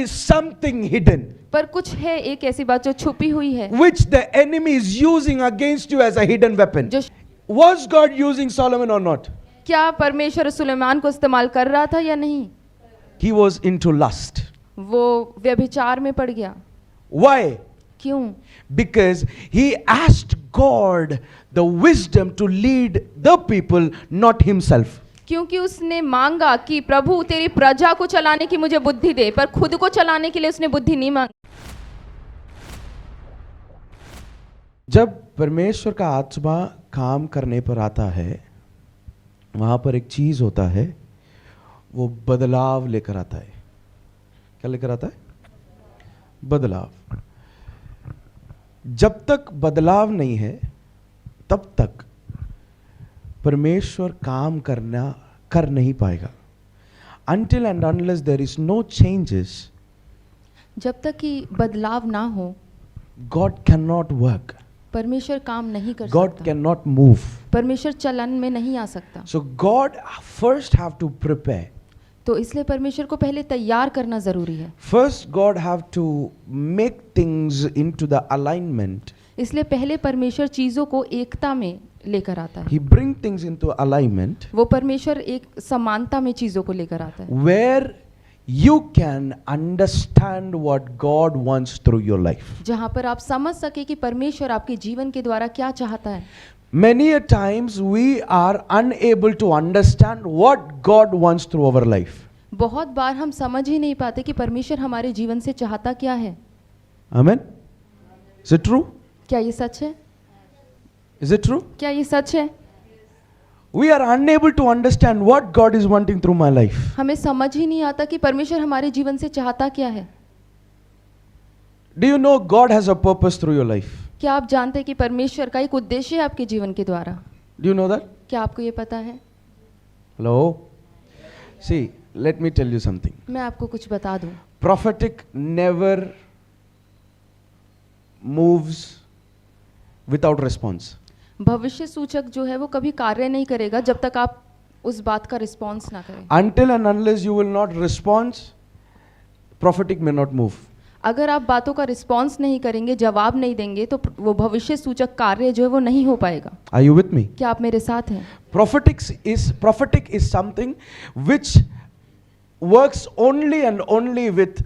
is something hidden पर कुछ है, एक ऐसी बात जो छुपी हुई है, which the enemy is using against you as a hidden weapon. जो Was God using Solomon or not? क्या परमेश्वर सुलेमान को इस्तेमाल कर रहा था या नहीं? He was into lust. वो व्यभिचार में पड़ गया। Why? क्यों? Because he asked God the wisdom to lead the people, not himself. क्योंकि उसने मांगा कि प्रभु तेरी प्रजा को चलाने की मुझे बुद्धि दे, पर खुद को चलाने के लिए उसने बुद्धि नहीं मांगी। जब परमेश्वर का आत्मा काम करने पर आता है, वहां पर एक चीज होता है, वो बदलाव लेकर आता है। क्या लेकर आता है? बदलाव। जब तक बदलाव नहीं है तब तक परमेश्वर काम कर नहीं पाएगा। Until and unless there is no changes, जब तक कि बदलाव ना हो, God cannot work. परमेश्वर काम नहीं कर God सकता। cannot move. परमेश्वर चलन में नहीं आ सकता। So God first have to prepare. तो इसलिए परमेश्वर को पहले तैयार करना जरूरी है। First God have to make things into the alignment. इसलिए पहले परमेश्वर चीजों को एकता में लेकर आता है। He bring things into alignment वो परमेश्वर एक समानता में चीजों को लेकर आता है, where you can understand what God wants through your life. जहाँ पर आप समझ सके कि परमेश्वर आपके जीवन के द्वारा क्या चाहता है। Many a times we are unable to understand what God wants through our life. बहुत बार हम समझ ही नहीं पाते कि परमेश्वर हमारे जीवन से चाहता क्या है। Amen? Is it true? क्या ये सच है? Is it true? क्या ये सच है? We are unable to understand what God is wanting through my life. हमें समझ ही नहीं आता कि परमेश्वर हमारे जीवन से चाहता क्या है। Do you know God has a purpose through your life? क्या आप जानते हैं कि परमेश्वर का एक उद्देश्य है आपके जीवन के द्वारा? Do you know that? क्या आपको ये पता है? Hello? See, let me tell you something. मैं आपको कुछ बता दूं। Prophetic never moves without response. भविष्य सूचक जो है वो कभी कार्य नहीं करेगा जब तक आप उस बात का रिस्पॉन्स ना करें। Until and unless you will not respond, prophetic may not move. अगर आप बातों का रिस्पॉन्स नहीं करेंगे, जवाब नहीं देंगे, तो वो भविष्य सूचक कार्य जो है वो नहीं हो पाएगा। Are you with me? क्या आप मेरे साथ हैं? Prophetic is something which works only and only with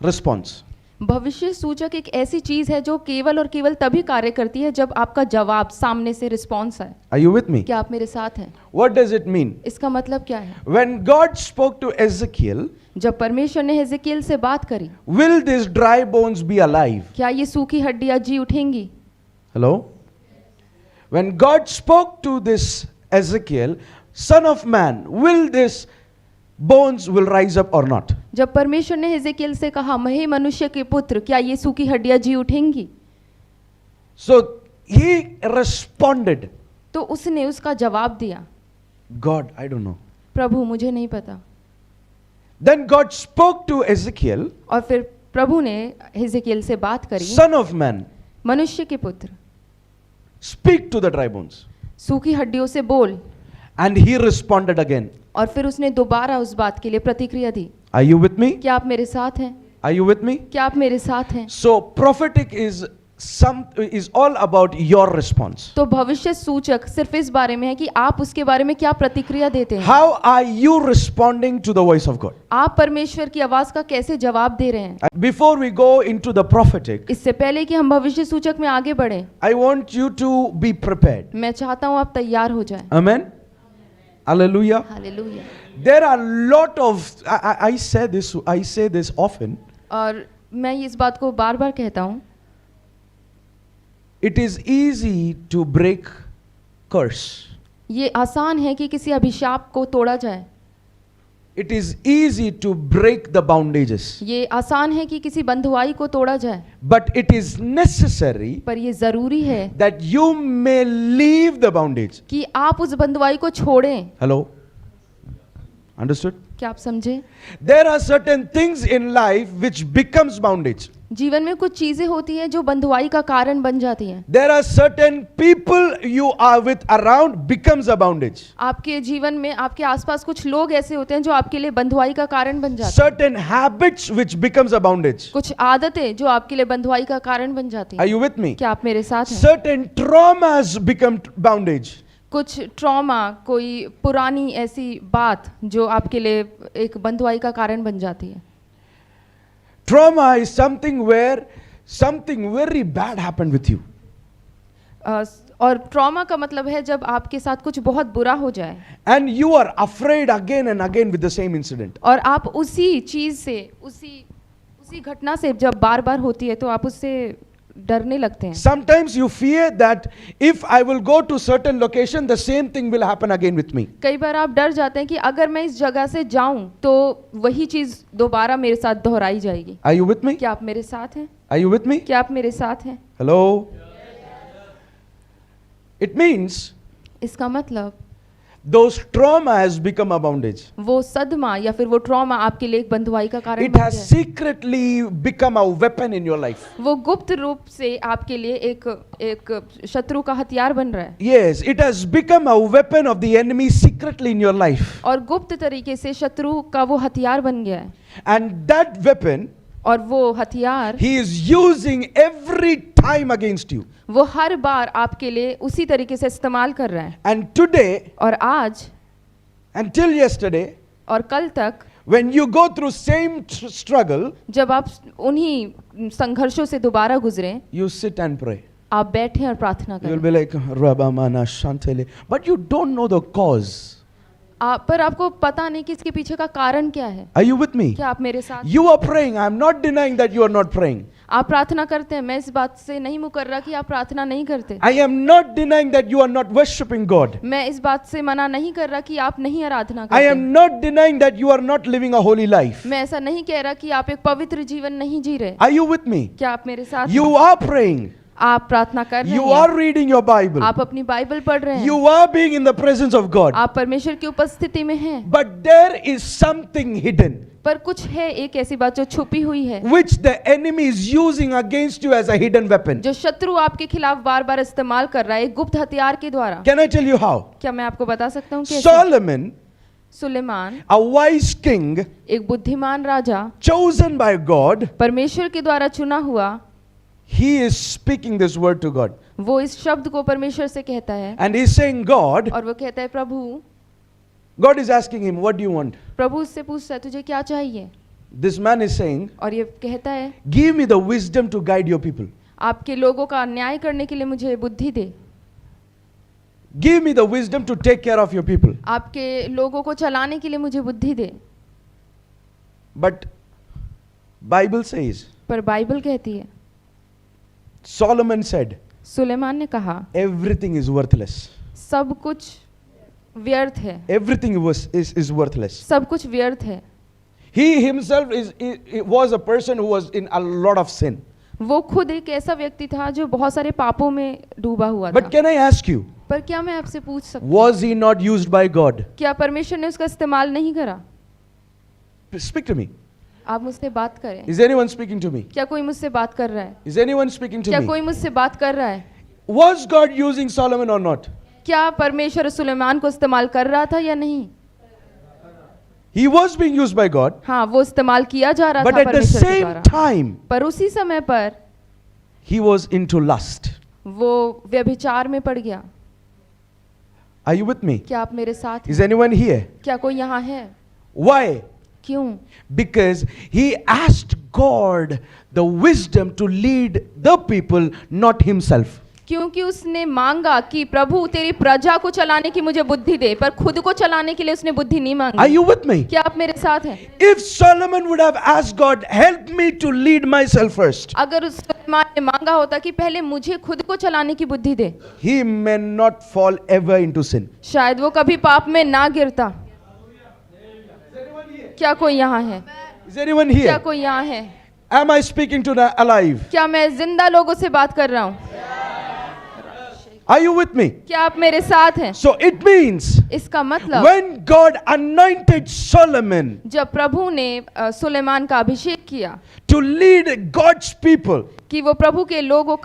response. भविष्य सूचक एक ऐसी चीज है जो केवल और केवल तभी कार्य करती है जब आपका जवाब सामने से रिस्पॉन्स आए। Are you with me? क्या आप मेरे साथ हैं? What does it mean? इसका मतलब क्या है? When God spoke to Ezekiel, जब परमेश्वर ने हिजकिय्याल से बात करी, will these dry bones be alive? क्या ये सूखी हड्डियां जी उठेंगी? Hello? When God spoke to this Ezekiel, son of man, will this bones will rise up or not? जब परमेश्वर ने हिजकिय्याल से कहा, हे मनुष्य के पुत्र, क्या ये सूखी हड्डियां जी उठेंगी? So he responded, तो उसने उसका जवाब दिया, God, I don't know. प्रभु मुझे नहीं पता। Then God spoke to Ezekiel, और फिर प्रभु ने हिजकिय्याल से बात करी, son of man, मनुष्य के पुत्र, speak to the dry bones. सूखी हड्डियों से बोल। And he responded again. और फिर उसने दोबारा उस बात के लिए प्रतिक्रिया दी। Are you with me? क्या आप मेरे साथ हैं? Are you with me? क्या आप मेरे साथ हैं? So prophetic is all about your response. तो भविष्य सूचक सिर्फ इस बारे में है कि आप उसके बारे में क्या प्रतिक्रिया देते हैं। How are you responding to the voice of God? आप परमेश्वर की आवाज का कैसे जवाब दे रहे हैं? Before we go into the prophetic, इससे पहले कि हम भविष्य सूचक में आगे बढ़े, I want you to be prepared. मैं चाहता हूँ आप तैयार हो जाएं। Amen? Hallelujah. Hallelujah. There are a lot of, I say this often. और मैं इस बात को बार बार कहता हूँ, It is easy to break curse. ये आसान है कि किसी अभिशाप को तोड़ा जाए। It is easy to break the bondages. ये आसान है कि किसी बंधुआई को तोड़ा जाए, But it is necessary पर ये जरूरी है that you may leave the bondage. कि आप उस बंधुआई को छोड़ें। Hello? Understood? क्या आप समझे? There are certain things in life which becomes bondage. जीवन में कुछ चीजें होती हैं जो बंधुआई का कारण बन जाती हैं। There are certain people you are with around becomes a bondage. आपके जीवन में आपके आसपास कुछ लोग ऐसे होते हैं जो आपके लिए बंधुआई का कारण बन जाते हैं। Certain habits which becomes a bondage. कुछ आदतें जो आपके लिए बंधुआई का कारण बन जाती Are हैं। you with me? क्या आप मेरे साथ हैं? Certain traumas become bondage. कुछ ट्रॉमा, कोई पुरानी ऐसी बात जो आपके लिए एक बंधुआई का कारण बन जाती है। Trauma is something where something very bad happened with you. और ट्रॉमा का मतलब है जब आपके साथ कुछ बहुत बुरा हो जाए And you are afraid again and again with the same incident. और आप उसी चीज से उसी घटना से जब बार बार होती है तो आप उससे डरने लगते हैं। Sometimes you fear that if I will go to certain location, the same thing will happen again with me. कई बार आप डर जाते हैं कि अगर मैं इस जगह से जाऊं तो वही चीज दोबारा मेरे साथ दोहराई जाएगी। Are you with me? क्या आप मेरे साथ हैं? Are you with me? क्या आप मेरे साथ हैं? Hello? It means इसका मतलब those trauma has become a bondage. वो सदमा या फिर वो ट्रॉमा आपके लिए एक बंधुआई का कारण It बन has गया है। secretly become a weapon in your life. वो गुप्त रूप से आपके लिए एक शत्रु का हथियार बन रहा है Yes, it has become a weapon of the enemy secretly in your life. और गुप्त तरीके से शत्रु का वो हथियार बन गया है And that weapon और वो हथियार he is using every time against you. वो हर बार आपके लिए उसी तरीके से इस्तेमाल कर रहा है। And today, और आज until yesterday, और कल तक when you go through same struggle, जब आप उन्हीं संघर्षों से दोबारा गुजरे you sit and pray. आप बैठे और प्रार्थना You will करें। be like, Rabamana Shantele. But you don't know the cause. पर आपको पता नहीं कि इसके पीछे का कारण क्या है। Are you with me? क्या आप मेरे साथ? You are praying. I am not denying that you are not praying. आप प्रार्थना करते हैं, मैं इस बात से नहीं मुकर रहा कि आप प्रार्थना नहीं करते। I am not denying that you are not worshipping God. मैं इस बात से मना नहीं कर रहा कि आप नहीं आराधना I करते। am not denying that you are not living a holy life. मैं ऐसा नहीं कह रहा कि आप एक पवित्र जीवन नहीं जी रहे। Are you with me? क्या आप मेरे साथ You हैं? are praying. आप प्रार्थना कर रहे You हैं। are reading your Bible. आप अपनी बाइबल पढ़ रहे हैं। You are being in the presence of God. आप परमेश्वर की उपस्थिति में हैं। But there is something hidden पर कुछ है, एक ऐसी बात जो छुपी हुई है which the enemy is using against you as a hidden weapon. जो शत्रु आपके खिलाफ बार बार इस्तेमाल कर रहा है एक गुप्त हथियार के द्वारा। Can I tell you how? क्या मैं आपको बता सकता हूँ कैसे? Solomon, Suleman a wise king, एक बुद्धिमान राजा, chosen by God, परमेश्वर के द्वारा चुना हुआ, he is speaking this word to God. वो इस शब्द को परमेश्वर से कहता है And he's saying, God, और वो कहता है प्रभु। God is asking him, what do you want? प्रभु उससे पूछता है तुझे क्या चाहिए? This man is saying, और ये कहता है give me the wisdom to guide your people. आपके लोगों का न्याय करने के लिए मुझे बुद्धि दे। Give me the wisdom to take care of your people. आपके लोगों को चलाने के लिए मुझे बुद्धि दे। But Bible says, पर बाइबल कहती है, Solomon said, सुलेमान ने कहा everything is worthless. सब कुछ व्यर्थ है। Everything is worthless. सब कुछ व्यर्थ है। He himself was a person who was in a lot of sin. वो खुद एक ऐसा व्यक्ति था जो बहुत सारे पापों में डूबा हुआ But था। can I ask you, पर क्या मैं आपसे पूछ सकती हूँ, was he not used by God? क्या परमेश्वर ने उसका इस्तेमाल नहीं करा? Speak to me. आप मुझसे बात करें। Is anyone speaking to me? क्या कोई मुझसे बात कर रहा है? Is anyone speaking to क्या me? कोई मुझसे बात कर रहा है? Was God using Solomon or not? क्या परमेश्वर सुलेमान को इस्तेमाल कर रहा था या नहीं? He was being used by God. हाँ, वो इस्तेमाल किया जा रहा But था at the परमेश्वर के same द्वारा। time, पर उसी समय पर he was into lust. वो व्यभिचार में पड़ गया। Are you with me? क्या आप मेरे साथ हैं? Is anyone here? क्या कोई यहाँ है? Why? क्यों? Because he asked God the wisdom to lead the people, not himself. क्योंकि उसने मांगा कि प्रभु तेरी प्रजा को चलाने की मुझे बुद्धि दे, पर खुद को चलाने के लिए उसने बुद्धि नहीं Are मांगी। you with me? क्या आप मेरे साथ हैं? If Solomon would have asked God, help me to lead myself first, अगर उस सुलेमान ने मांगा होता कि पहले मुझे खुद को चलाने की बुद्धि दे, he may not fall ever into sin. शायद वो कभी पाप में ना गिरता। क्या कोई यहाँ है? Is anyone क्या here? कोई यहाँ है? Am I speaking to the alive? क्या मैं जिंदा लोगों से बात कर रहा हूँ? Are you with me? क्या आप मेरे साथ हैं? So it means इसका मतलब when God anointed Solomon जब प्रभु ने सुलेमान का अभिषेक किया to lead God's people, कि वो प्रभु के लोगों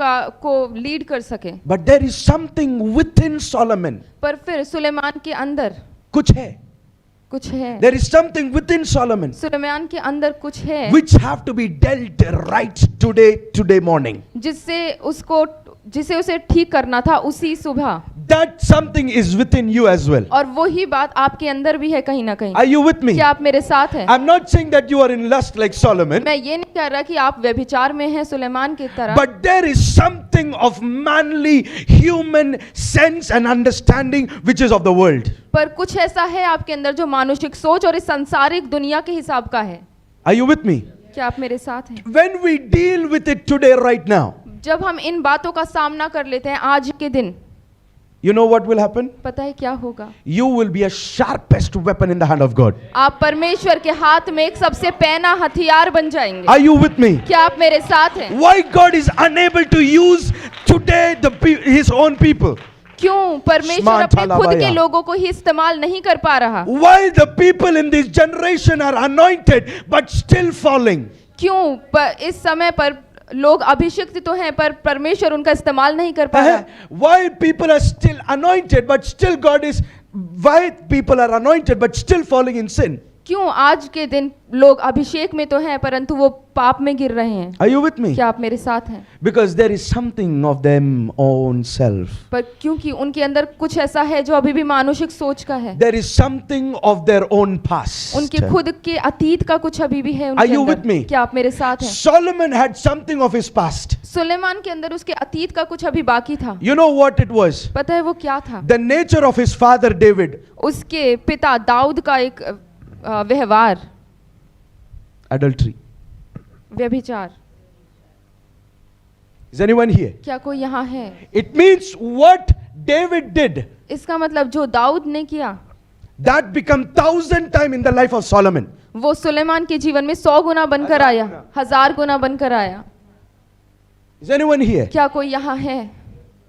को लीड कर सके, but there is something within Solomon. पर फिर सुलेमान के अंदर कुछ है. कुछ है. There is something within Solomon Suleman के अंदर कुछ है which have to be dealt right today morning. जिसे उसे ठीक करना था उसी सुबह. That something is within you as well. और वही बात आपके अंदर भी है कहीं ना कहीं. Are you with me? क्या आप मेरे साथ हैं? I'm not saying that you are in lust like Solomon, मैं ये नहीं कह रहा कि आप व्यभिचार में हैं सुलेमान की तरह, but there is something of manly human sense and understanding which is of the world. पर कुछ ऐसा है आपके अंदर जो मानुषिक सोच और इस सांसारिक दुनिया के हिसाब का है. Are you with me? क्या आप मेरे साथ हैं? When we deal with it today right now, जब हम इन बातों का सामना कर लेते हैं आज के दिन, you know what will happen? पता है क्या होगा? You will be a sharpest weapon in the hand of God. आप परमेश्वर के हाथ में एक सबसे पैना हथियार बन जाएंगे. Are you with me? क्या आप मेरे साथ हैं? Why God is unable to use today his own people? क्यों परमेश्वर अपने खुद के लोगों को ही इस्तेमाल नहीं कर पा रहा? Why the people in this generation are anointed but still falling? क्यों इस समय पर लोग अभिषिक्त तो हैं पर परमेश्वर उनका इस्तेमाल नहीं कर पा रहा? Why people are still anointed but still why people are anointed but still falling in sin? क्यों आज के दिन लोग अभिषेक में तो हैं परंतु वो पाप में गिर रहे हैं? Are you with me? क्या आप मेरे साथ हैं? Because there is something of them own self. पर क्योंकि उनके अंदर कुछ ऐसा है जो अभी भी मानुषिक सोच का है. There is something of their own past. उनके खुद के अतीत का कुछ अभी भी है उनके Are you अंदर. with me? क्या आप मेरे साथ हैं? Solomon had something of his past. Suleman के अंदर उसके अतीत का कुछ अभी बाकी था. You know what it was? पता है वो क्या था? The nature of his father David. उसके पिता दाऊद का एक व्यवहार, Adultery. व्यभिचार. Is anyone here? क्या कोई यहाँ है? It means what David did, इसका मतलब जो दाऊद ने किया that become 1,000 times in the life of Solomon. वो सुलेमान के जीवन में 100 गुना बनकर आया, 1000 गुना बनकर आया. Is anyone here? क्या कोई यहाँ है?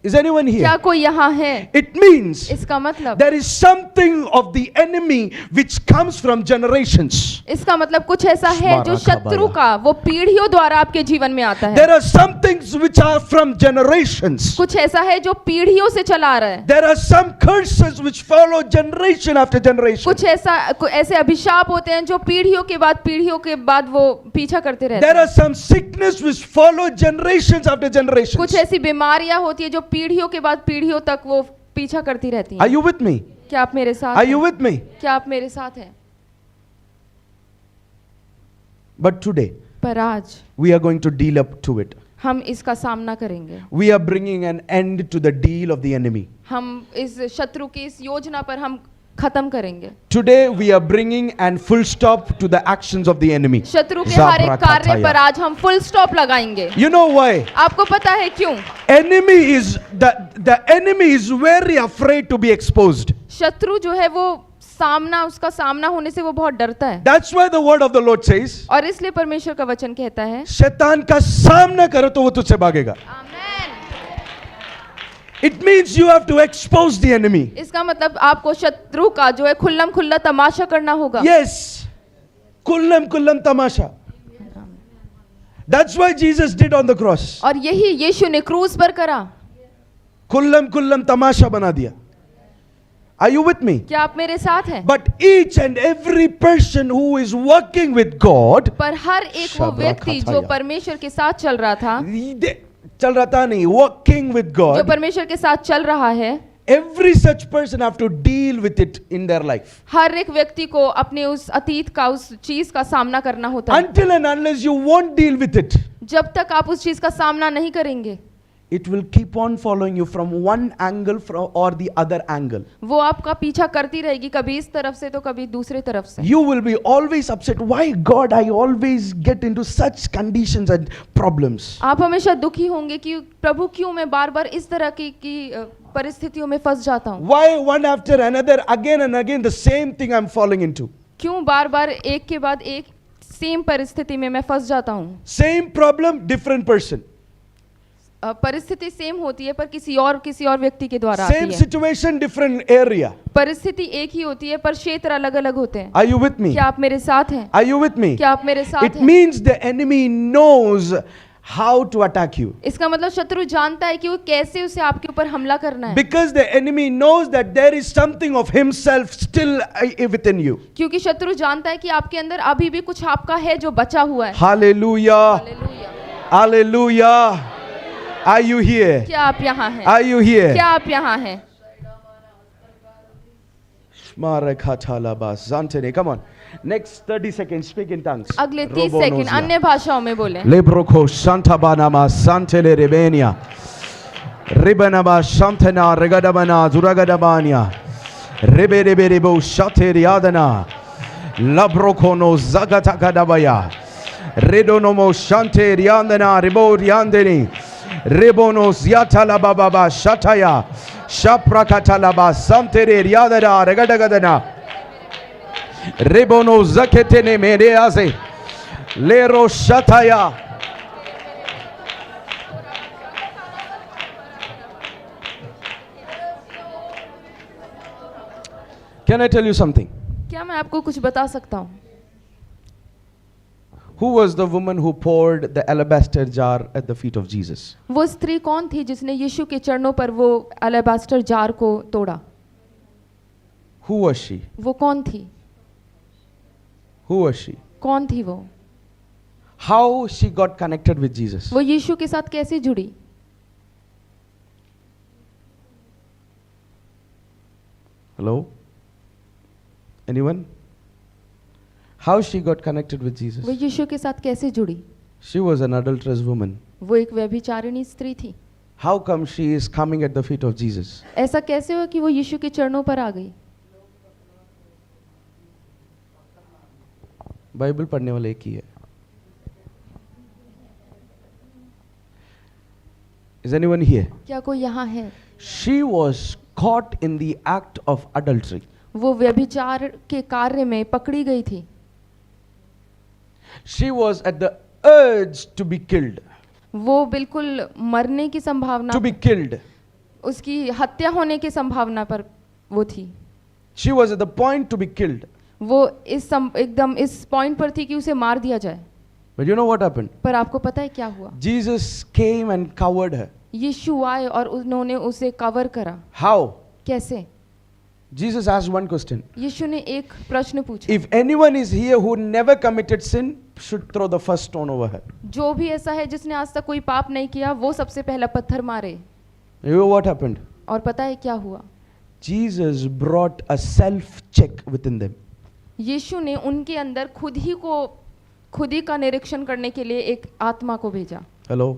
Is anyone here? क्या कोई यहाँ है? It means इसका मतलब there is something of the enemy which comes from generations. इसका मतलब कुछ ऐसा है जो शत्रु का वो पीढ़ियों द्वारा आपके जीवन में आता है. There are some things which are from generations. कुछ ऐसा है जो पीढ़ियों से चला आ रहा है. There are some curses which follow generation after generation. कुछ ऐसे अभिशाप होते हैं जो पीढ़ियों के बाद वो पीछा करते रहते There हैं. are some sickness which follow generations after generations. कुछ ऐसी बीमारियां होती है जो पीढ़ियों के बाद पीढ़ियों तक वो पीछा करती रहती Are हैं. you with me? क्या आप मेरे साथ Are हैं? you with me? क्या आप मेरे साथ हैं? But today पर आज we are going to deal up to it. हम इसका सामना करेंगे. We are bringing an end to the deal of the enemy. हम इस शत्रु की इस योजना पर हम खत्म करेंगे. Today we are bringing an full stop to the actions of the enemy. शत्रु के हर एक कार्य पर आज हम फुल स्टॉप लगाएंगे. You know why? आपको पता है क्यों? The enemy is very afraid to be exposed. शत्रु जो है वो उसका सामना होने से वो बहुत डरता है. That's why the word of the Lord says, और इसलिए परमेश्वर का वचन कहता है, शैतान का सामना करो तो वो तुझसे भागेगा. It means you have to expose the enemy. इसका मतलब आपको शत्रु का जो है खुल्लम खुल्ला तमाशा करना होगा. Yes. Kolam Tamasha. That's why Jesus did on the cross. और यही यीशु ने क्रूस पर करा. कुल्लम तमाशा बना दिया. Are you with me? क्या आप मेरे साथ हैं? But each and every person who is working with God, पर हर एक वो व्यक्ति जो परमेश्वर के साथ चल रहा था, working with जो God, परमेश्वर के साथ चल रहा है, every such person have to deal with it in their life. हर एक व्यक्ति को अपने उस अतीत का उस चीज का सामना करना होता है. Until and unless you won't deal with it, जब तक आप उस चीज का सामना नहीं करेंगे, it will keep on following you from one angle or the other angle. वो आपका पीछा करती रहेगी, कभी इस तरफ से तो कभी दूसरी तरफ से. You will be always upset. Why God, I always get into such conditions and problems. आप हमेशा दुखी होंगे कि प्रभु क्यों मैं बार-बार इस तरह की परिस्थितियों में फंस जाता हूँ. Why one after another, again and again, the same thing I'm falling into. क्यों बार-बार एक के बाद एक सेम परिस्थिति में मैं फंस जाता हूँ. Same problem, different person. परिस्थिति सेम होती है पर किसी और व्यक्ति के द्वारा Same आती है। situation, different area. परिस्थिति एक ही होती है पर क्षेत्र अलग अलग होते हैं। Are you with me? क्या आप मेरे साथ हैं? Are you with me? क्या आप मेरे साथ It हैं? means the enemy knows how to attack you. इसका मतलब शत्रु जानता है कि वो कैसे उसे आपके ऊपर हमला करना है, Because the enemy knows that there is something of himself still within you. क्योंकि शत्रु जानता है कि आपके अंदर अभी भी कुछ आपका है जो बचा हुआ है। Hallelujah. Hallelujah. Hallelujah. Are you here? क्या आप यहाँ हैं? Are you here? क्या आप यहाँ हैं? Come on. Next 30 seconds, speak in tongues. अगले 30 सेकंड अन्य भाषाओं में बोलें। Lebroko Santa Banama Santele Rebenia Ribanaba Santana Regadabana Zuragadabania Reberebo Shateriadana Labrokono Zagatakadabaya Redonomo Shante Riandana Rebo Riandeni Rebono Ziatalababa Shataya Shaprakatalaba Santere Riadana Regadagadana Rebono Zaketene Mereaze Lero Shataya. Can I tell you something? क्या मैं आपको कुछ बता सकता हूँ? Who was the woman who poured the alabaster jar at the feet of Jesus? वो स्त्री कौन थी जिसने यीशु के चरणों पर वो अलाबास्टर जार को तोड़ा? Who was she? वो कौन थी? Who was she? कौन थी वो? How she got connected with Jesus? वो यीशु के साथ कैसे जुड़ी? Hello? Anyone? How she got connected with Jesus? वो यीशु के साथ कैसे जुड़ी? She was an adulterous woman. वो एक व्यभिचारिणी स्त्री थी। How come she is coming at the feet of Jesus? ऐसा कैसे हुआ कि वो यीशु के चरणों पर आ गई? बाइबल पढ़ने वाले एक ही है. Is anyone here? क्या कोई यहाँ है? She was caught in the act of adultery. वो व्यभिचार के कार्य में पकड़ी गई थी। She was at the urge to be killed. वो बिल्कुल मरने की संभावना, To be killed. उसकी हत्या होने की संभावना पर वो थी। She was at the point to be killed. वो एकदम इस पॉइंट पर थी कि उसे मार दिया जाए। But you know what happened? पर आपको पता है क्या हुआ? Jesus came and covered her. यीशु आए और उन्होंने उसे कवर करा। How? कैसे? Jesus asked one question. यीशु ने एक प्रश्न पूछा। If anyone is here who never committed sin, should throw the first stone over her. जो भी ऐसा है जिसने आज तक कोई पाप नहीं किया, वो सबसे पहला पत्थर मारे। You know what happened? और पता है क्या हुआ? Jesus brought a self-check within them. यीशु ने उनके अंदर खुद ही का निरीक्षण करने के लिए एक आत्मा को भेजा। Hello?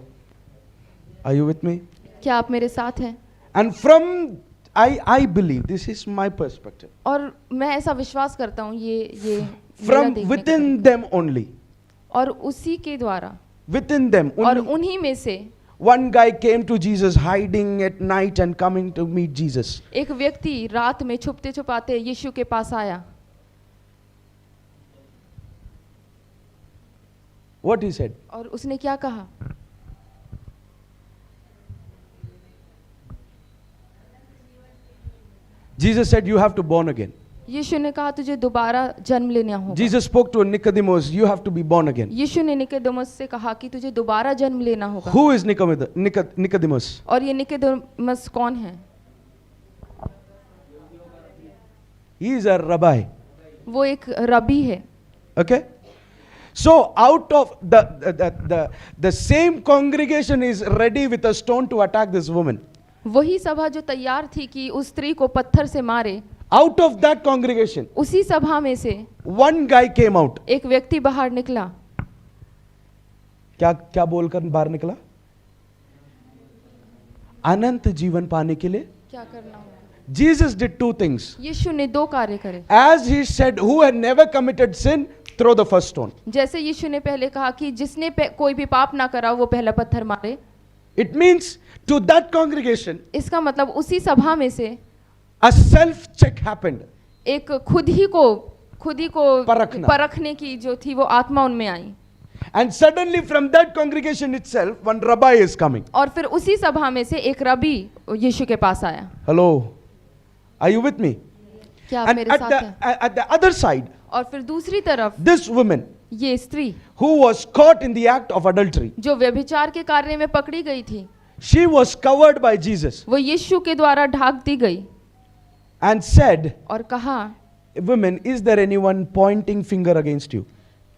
Are you with me? क्या आप मेरे साथ हैं? And from, I believe, this is my perspective. और मैं ऐसा विश्वास करता हूँ ये मेरा From देखने का within तरीका। them only. और उसी के द्वारा Within them. और Only उन्हीं में से one guy came to Jesus hiding at night and coming to meet Jesus. एक व्यक्ति रात में छुपते छुपाते यीशु के पास आया। What he said? और उसने क्या कहा? Jesus said, you have to born again. यीशु ने कहा तुझे दोबारा जन्म लेना होगा। Jesus spoke to Nicodemus, you have to be born again. यीशु ने निकोदेमुस से कहा कि तुझे दोबारा जन्म लेना होगा। Who is Nicodemus? और ये निकोदेमुस कौन है? He is a rabbi. वो एक रबी है। Okay? So out of the same congregation is ready with a stone to attack this woman. वही सभा जो तैयार थी कि उस स्त्री को पत्थर से मारे, Out of that congregation, उसी सभा में से one guy came out. एक व्यक्ति बाहर निकला। क्या बोलकर बाहर निकला? अनंत जीवन पाने के लिए क्या करना होगा? Jesus did two things. यीशु ने दो कार्य करे। As he said, who had never committed sin, throw the first stone. जैसे यीशु ने पहले कहा कि जिसने कोई भी पाप ना करा वो पहला पत्थर मारे। It means to that congregation, इसका मतलब उसी सभा में से a self check happened. एक खुद ही को परखना। परखने की जो थी वो आत्मा उनमें आई। And suddenly from that congregation itself, one rabbi is coming. और फिर उसी सभा में से एक रबी यीशु के पास आया। Hello? Are you with me? क्या आप And मेरे साथ हैं? at the other side, और फिर दूसरी तरफ this woman ये स्त्री who was caught in the act of adultery, जो व्यभिचार के कार्य में पकड़ी गई थी, she was covered by Jesus वो यीशु के द्वारा ढाक दी गई and said, और कहा, women, is there anyone pointing finger against you?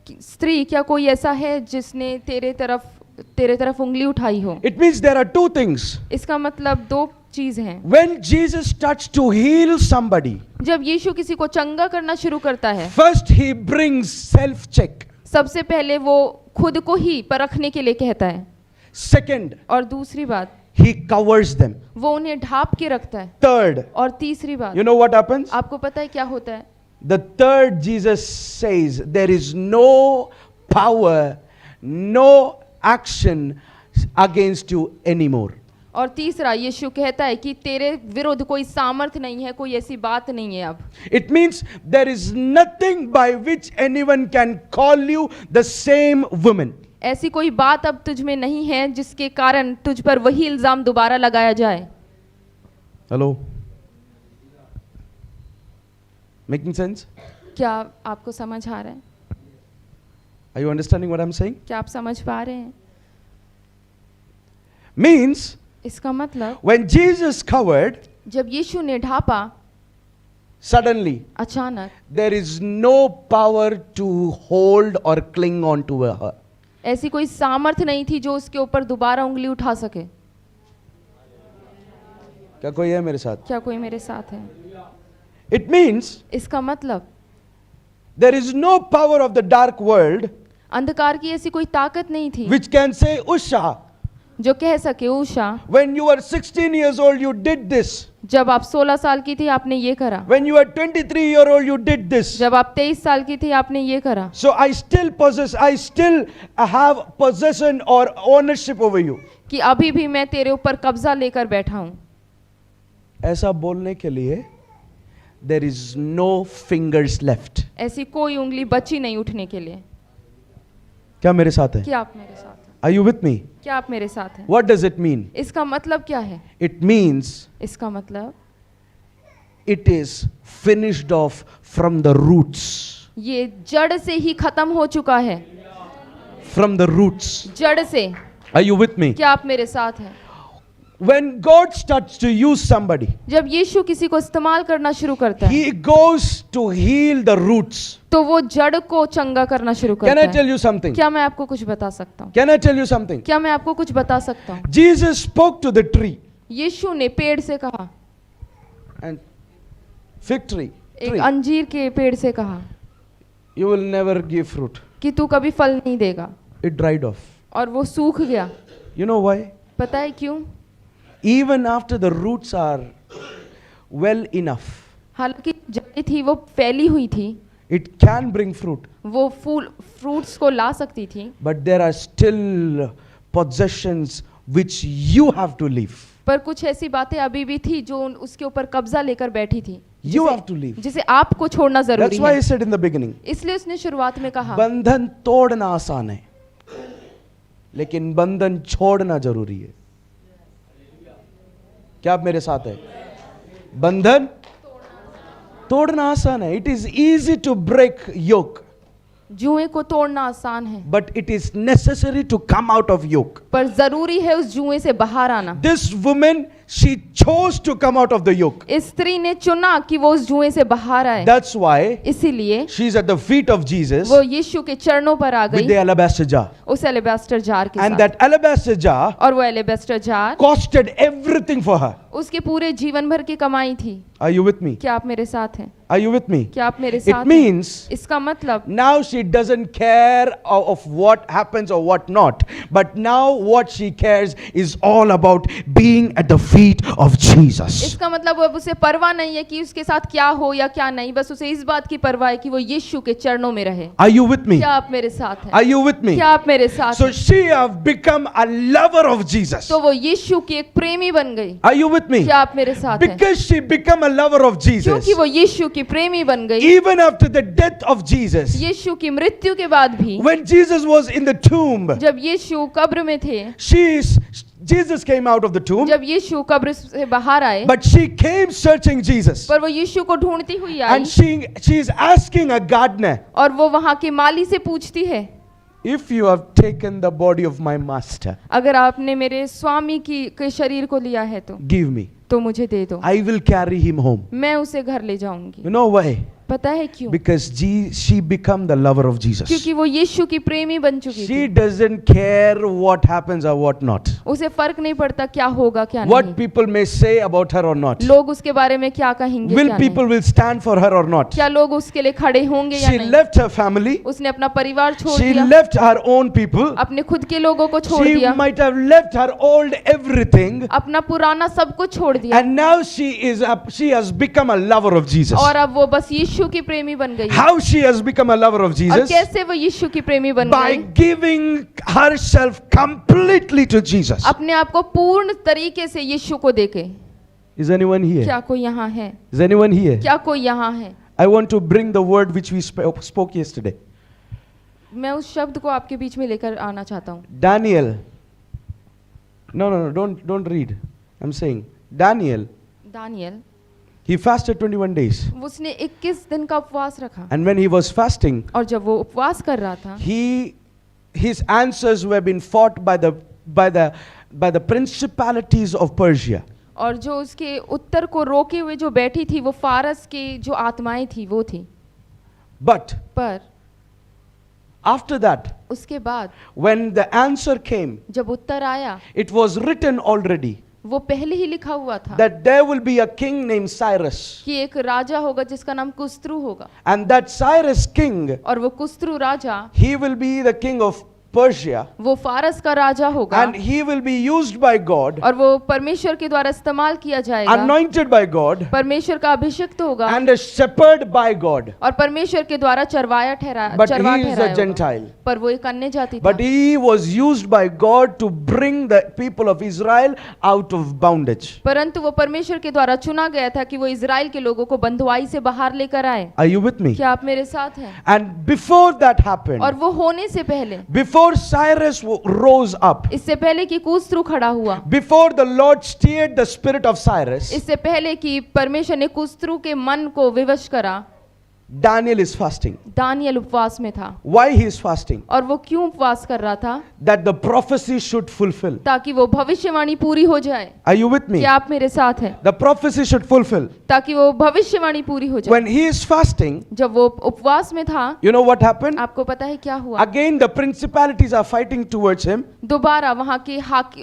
कि स्त्री क्या कोई ऐसा है जिसने तेरे तरफ उंगली उठाई हो? It means there are two things. इसका मतलब दो चीज हैं। When Jesus starts to heal somebody, जब यीशु किसी को चंगा करना शुरू करता है, first he brings self-check. सबसे पहले वो खुद को ही परखने के लिए कहता है, Second, और दूसरी बात he covers them. वो उन्हें ढाप के रखता है, Third, और तीसरी बात you know what happens? आपको पता है क्या होता है? The third, Jesus says, there is no power, no action against you anymore. और तीसरा यीशु कहता है कि तेरे विरुद्ध कोई सामर्थ नहीं है, कोई ऐसी बात नहीं है अब। It means there is nothing by which anyone can call you the same woman. ऐसी कोई बात अब तुझ में नहीं है जिसके कारण तुझ पर वही इल्जाम दोबारा लगाया जाए। Hello? Making sense? क्या आपको समझ आ रहा है? Are you understanding what I'm saying? क्या आप समझ पा रहे हैं? Means इसका मतलब when Jesus covered, जब यीशु ने ढापा, suddenly अचानक there is no power to hold or cling on to her. ऐसी कोई सामर्थ नहीं थी जो उसके ऊपर दोबारा उंगली उठा सके। क्या कोई है मेरे साथ? क्या कोई मेरे साथ है? It means इसका मतलब there is no power of the dark world अंधकार की ऐसी कोई ताकत नहीं थी which can say, Usha, जो कह सके, Usha, when you were 16 years old, you did this. जब आप 16 साल की थी आपने ये करा, When you were 23-year-old, you did this. जब आप 23 साल की थी आपने ये करा, So I still have possession or ownership over you. कि अभी भी मैं तेरे ऊपर कब्जा लेकर बैठा हूं। ऐसा बोलने के लिए there is no fingers left. ऐसी कोई उंगली बची नहीं उठने के लिए। क्या मेरे साथ है? क्या आप मेरे साथ हैं? Are you with me? क्या आप मेरे साथ हैं? What does it mean? इसका मतलब क्या है? It means इसका मतलब it is finished off from the roots. ये जड़ से ही खत्म हो चुका है। From the roots. जड़ से। Are you with me? क्या आप मेरे साथ हैं? When God starts to use somebody, जब यीशु किसी को इस्तेमाल करना शुरू करता है, He goes to heal the roots. तो वो जड़ को चंगा करना शुरू Can करता I है। tell you something? क्या मैं आपको कुछ बता सकता हूँ? Can I tell you something? क्या मैं आपको कुछ बता सकता हूँ? Jesus spoke to the tree यीशु ने पेड़ से कहा, and fig tree, एक अंजीर के पेड़ से कहा you will never give fruit. कि तू कभी फल नहीं देगा, It dried off. और वो सूख गया। You know why? पता है क्यों? Even after the roots are well enough, हालांकि जड़ी थी वो फैली हुई थी, it can bring fruit, वो फ्रूट्स को ला सकती थी, but there are still possessions which you have to leave. पर कुछ ऐसी बातें अभी भी थी जो उसके ऊपर कब्जा लेकर बैठी थी, You have to leave. जिसे आपको छोड़ना जरूरी That's why है। I said in the beginning, इसलिए उसने शुरुआत में कहा, बंधन तोड़ना आसान है, लेकिन बंधन छोड़ना जरूरी है। क्या आप मेरे साथ है? बंधन तोड़ना आसान है. It is easy to break yoke, जुए को तोड़ना आसान है, but it is necessary to come out of yoke. पर जरूरी है उस जुए से बाहर आना। This woman, she chose to come out of the yoke. इस स्त्री ने चुना कि वो उस जुए से बाहर आए, That's why इसीलिए she's at the feet of Jesus वो यीशु के चरणों पर आ with गई the alabaster jar. उस एलेबेस्टर जार के And साथ। that alabaster jar और वो एलेबेस्टर jar costed everything for her. उसके पूरे जीवन भर की कमाई थी। Are you with me? क्या आप मेरे साथ हैं? Are you with me? क्या आप मेरे It साथ हैं? means इसका मतलब now she doesn't care of what happens or what not, but now what she cares is all about being at the feet feet of Jesus. इसका मतलब अब उसे परवाह नहीं है कि उसके साथ क्या हो या क्या नहीं, बस उसे इस बात की परवाह है कि वो यीशु के चरणों में रहे। Are you with me? क्या आप मेरे साथ हैं? Are you with me? क्या आप मेरे साथ So हैं? she have become a lover of Jesus. तो वो यीशु की एक प्रेमी बन गई। Are you with me? क्या आप मेरे साथ हैं? Because she become a lover of Jesus. क्योंकि वो यीशु की प्रेमी बन गई। Even after the death of Jesus, यीशु की मृत्यु के बाद भी when Jesus was in the tomb, जब यीशु कब्र में थे, Jesus came out of the tomb, जब यीशु कब्र से बाहर आए, but she came searching Jesus. पर वो यीशु को ढूंढती हुई आई And she is asking a gardener, और वो वहां के माली से पूछती है, if you have taken the body of my master, अगर आपने मेरे स्वामी के शरीर को लिया है give me. तो मुझे दे दो, I will carry him home. मैं उसे घर ले जाऊंगी। You know why? पता है क्यों? Because she become the lover of Jesus. क्योंकि वो यीशु की प्रेमी बन चुकी She थी। doesn't care what happens or what not. उसे फर्क नहीं पड़ता क्या होगा क्या What नहीं, people may say about her or not. लोग उसके बारे में क्या कहेंगे Will क्या people नहीं, will stand for her or not. क्या लोग उसके लिए खड़े होंगे या She नहीं। left her family. उसने अपना परिवार छोड़ She दिया, left her own people. अपने खुद के लोगों को छोड़ She दिया, might have left her old everything. अपना पुराना सब कुछ छोड़ दिया, And now she has become a lover of Jesus. और अब वो बस यीशु की प्रेमी बन गई। How she has become a lover of और Jesus? कैसे वो यीशु की प्रेमी बन By गई? giving herself completely to Jesus. अपने आप को पूर्ण तरीके से यीशु को देके। Is anyone here? क्या कोई यहाँ है? Is anyone here? क्या कोई यहाँ है? I want to bring the word which we spoke yesterday. मैं उस शब्द को आपके बीच में लेकर आना चाहता हूँ। Daniel. No, don't read. I'm saying Daniel. Daniel, He fasted 21 days. उसने 21 दिन का उपवास रखा, And when he was fasting, और जब वो उपवास कर रहा था, his answers were being fought by the principalities of Persia. और जो उसके उत्तर को रोके हुए जो बैठी थी वो फारस की जो आत्माएं थी वो थी। But पर after that, उसके बाद when the answer came, जब उत्तर आया, it was written already वो पहले ही लिखा हुआ था that there will be a king named Cyrus. कि एक राजा होगा जिसका नाम कुस्त्रु होगा, And that Cyrus king, और वो कुस्त्रु राजा, he will be the king of Persia. वो फारस का राजा होगा, And he will be used by God, और वो परमेश्वर के द्वारा इस्तेमाल किया जाएगा, anointed by God, परमेश्वर का अभिषिक्त होगा, and a shepherd by God. और परमेश्वर के द्वारा चरवाया But चरवा he is a ठहराया होगा। Gentile. पर वो एक अन्य जाति था, But he was used by God to bring the people of Israel out of bondage. परंतु वो परमेश्वर के द्वारा चुना गया था कि वो इजराइल के लोगों को बंधुआई से बाहर लेकर आए। Are you with me? क्या आप मेरे साथ हैं? And before that happened, और वो होने से पहले, before Cyrus rose up, इससे पहले कि कुस्त्रु खड़ा हुआ, before the Lord steered the spirit of Cyrus, इससे पहले कि परमेश्वर ने कुस्त्रु के मन को विवश करा, Daniel is fasting. दानियल उपवास में था। Why he is fasting? और वो क्यों उपवास कर रहा था? That the prophecy should fulfill. ताकि वो भविष्यवाणी पूरी हो जाए। Are you with me? क्या आप मेरे साथ हैं? The prophecy should fulfill. ताकि वो भविष्यवाणी पूरी हो जाए। When he is fasting, जब वो उपवास में था, you know what happened? आपको पता है क्या हुआ? Again the principalities are fighting towards him, दोबारा वहाँ के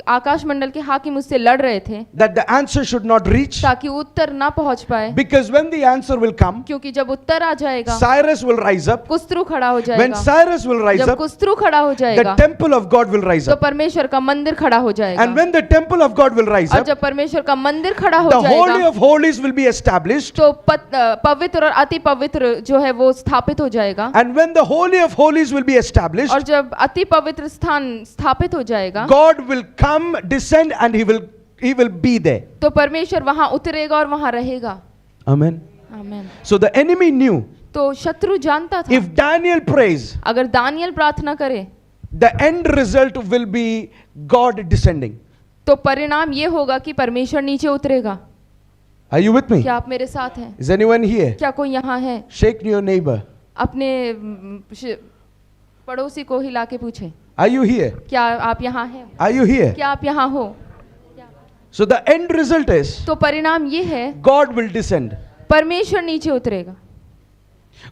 आकाश मंडल के हाकिम उससे लड़ रहे थे that the answer should not reach, ताकि उत्तर ना पहुँच पाए, because when the answer will come, क्योंकि जब उत्तर आ जाएगा, Cyrus will rise up. कुस्त्रु खड़ा हो When जाएगा। Cyrus will rise जब up, कुस्त्रु खड़ा हो the जाएगा, temple of God will rise तो up. परमेश्वर का मंदिर खड़ा हो जाएगा। And when the temple of God will rise और up, जब परमेश्वर का मंदिर खड़ा हो the Holy जाएगा, of Holies will be established. तो पवित्र और अति पवित्र जो है वो स्थापित हो जाएगा। And when the Holy of Holies will be established, और जब अति पवित्र स्थान स्थापित हो जाएगा, God will come, descend, and he will be there. तो परमेश्वर वहां उतरेगा और वहां रहेगा। Amen. आमीन। So the enemy knew, तो शत्रु जानता था, if Daniel prays, अगर दानियल प्रार्थना करे the end result will be God descending. तो परिणाम ये होगा कि परमेश्वर नीचे उतरेगा। Are you with me? क्या आप मेरे साथ हैं? Is anyone here? क्या कोई यहाँ है? Shake your neighbor. अपने पड़ोसी को हिला के पूछे, Are you here? क्या आप यहाँ हैं? Are you here? क्या आप यहाँ हो? So the end result is तो परिणाम ये है, God will descend. परमेश्वर नीचे उतरेगा।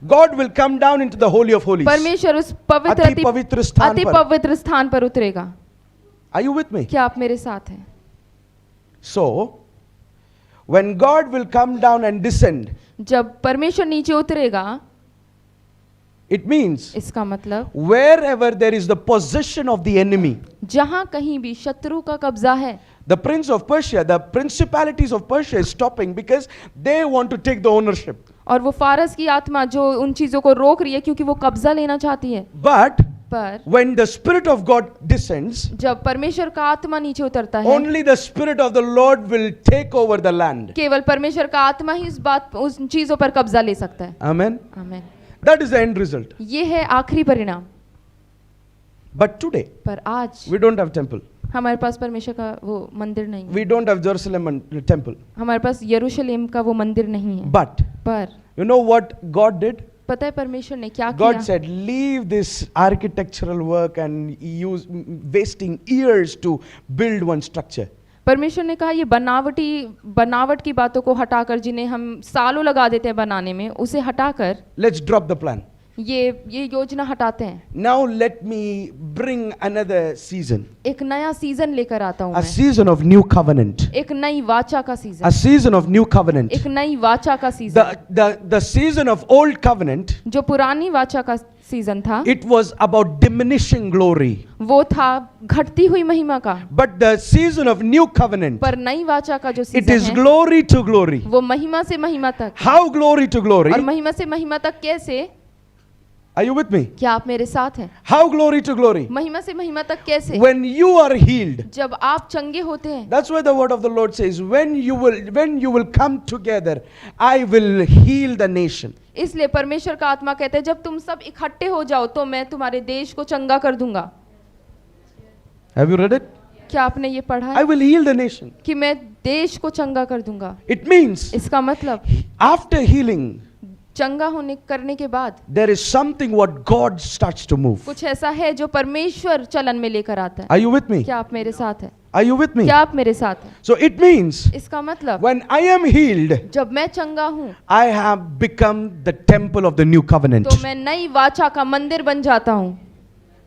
God will come down into the Holy of Holies. परमेश्वर उस पवित्र अति पवित्र स्थान अति पर। पवित्र स्थान पर उतरेगा। Are you with me? क्या आप मेरे साथ हैं? So, when God will come down and descend, जब परमेश्वर नीचे उतरेगा, it means इसका मतलब wherever there is the possession of the enemy, जहां कहीं भी शत्रु का कब्जा है, The prince of Persia, the principalities of Persia is stopping because they want to take the ownership. और वो फारस की आत्मा जो उन चीजों को रोक रही है क्योंकि वो कब्जा लेना चाहती है। But पर when the Spirit of God descends, जब परमेश्वर का आत्मा नीचे उतरता है, only the Spirit of the Lord will take over the land. केवल परमेश्वर का आत्मा ही उस चीजों पर कब्जा ले सकता है। Amen. आमीन। That is the end result. ये है आखिरी परिणाम। But today, पर आज we don't have temple. हमारे पास परमेश्वर का वो मंदिर नहीं है। We don't have Jerusalem and temple. हमारे पास यरूशलेम का वो मंदिर नहीं है। But पर you know what God did? पता है परमेश्वर ने क्या God किया? said, leave this architectural work and wasting years to build one structure. परमेश्वर ने कहा ये बनावट की बातों को हटाकर, जिन्हें हम सालों लगा देते हैं बनाने में, उसे हटाकर Let's drop the plan. ये योजना हटाते हैं। Now let me bring another season. एक नया सीजन लेकर आता हूँ A मैं। season of new covenant. एक नई वाचा का A season. season of new covenant. एक नई वाचा का season. The season of old covenant, जो पुरानी वाचा का सीजन था, it was about diminishing glory. वो था घटती हुई महिमा का। But the season of new covenant, पर नई वाचा का जो it सीजन is है, glory to glory. वो महिमा से महिमा तक। How glory to glory? और महिमा से महिमा तक कैसे? Are you with me? क्या आप मेरे साथ हैं? How glory to glory? महिमा से महिमा तक कैसे? When you are healed. जब आप चंगे होते हैं। That's why the word of the Lord says, when you will come together, I will heal the nation. इसलिए परमेश्वर का आत्मा कहता है जब तुम सब इकट्ठे हो जाओ तो मैं तुम्हारे देश को चंगा कर दूंगा। Have you read it? क्या आपने ये पढ़ा I है will heal the nation. कि मैं देश को चंगा कर दूंगा? It means इसका मतलब after healing, चंगा होने करने के बाद there is something what God starts to move. कुछ ऐसा है जो परमेश्वर चलन में लेकर आता है। Are you with me? क्या आप मेरे साथ हैं? Are you with me? क्या आप मेरे साथ हैं? So it means इसका मतलब when I am healed, जब मैं चंगा हूँ I have become the temple of the new covenant. तो मैं नई वाचा का मंदिर बन जाता हूँ।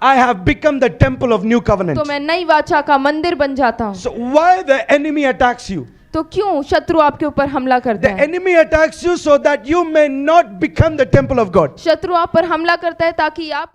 I have become the temple of new covenant. तो मैं नई वाचा का मंदिर बन जाता हूँ। So why the enemy attacks you? तो क्यों शत्रु आपके ऊपर हमला करता The है? enemy attacks you so that you may not become the temple of God. शत्रु आप पर हमला करता है ताकि आप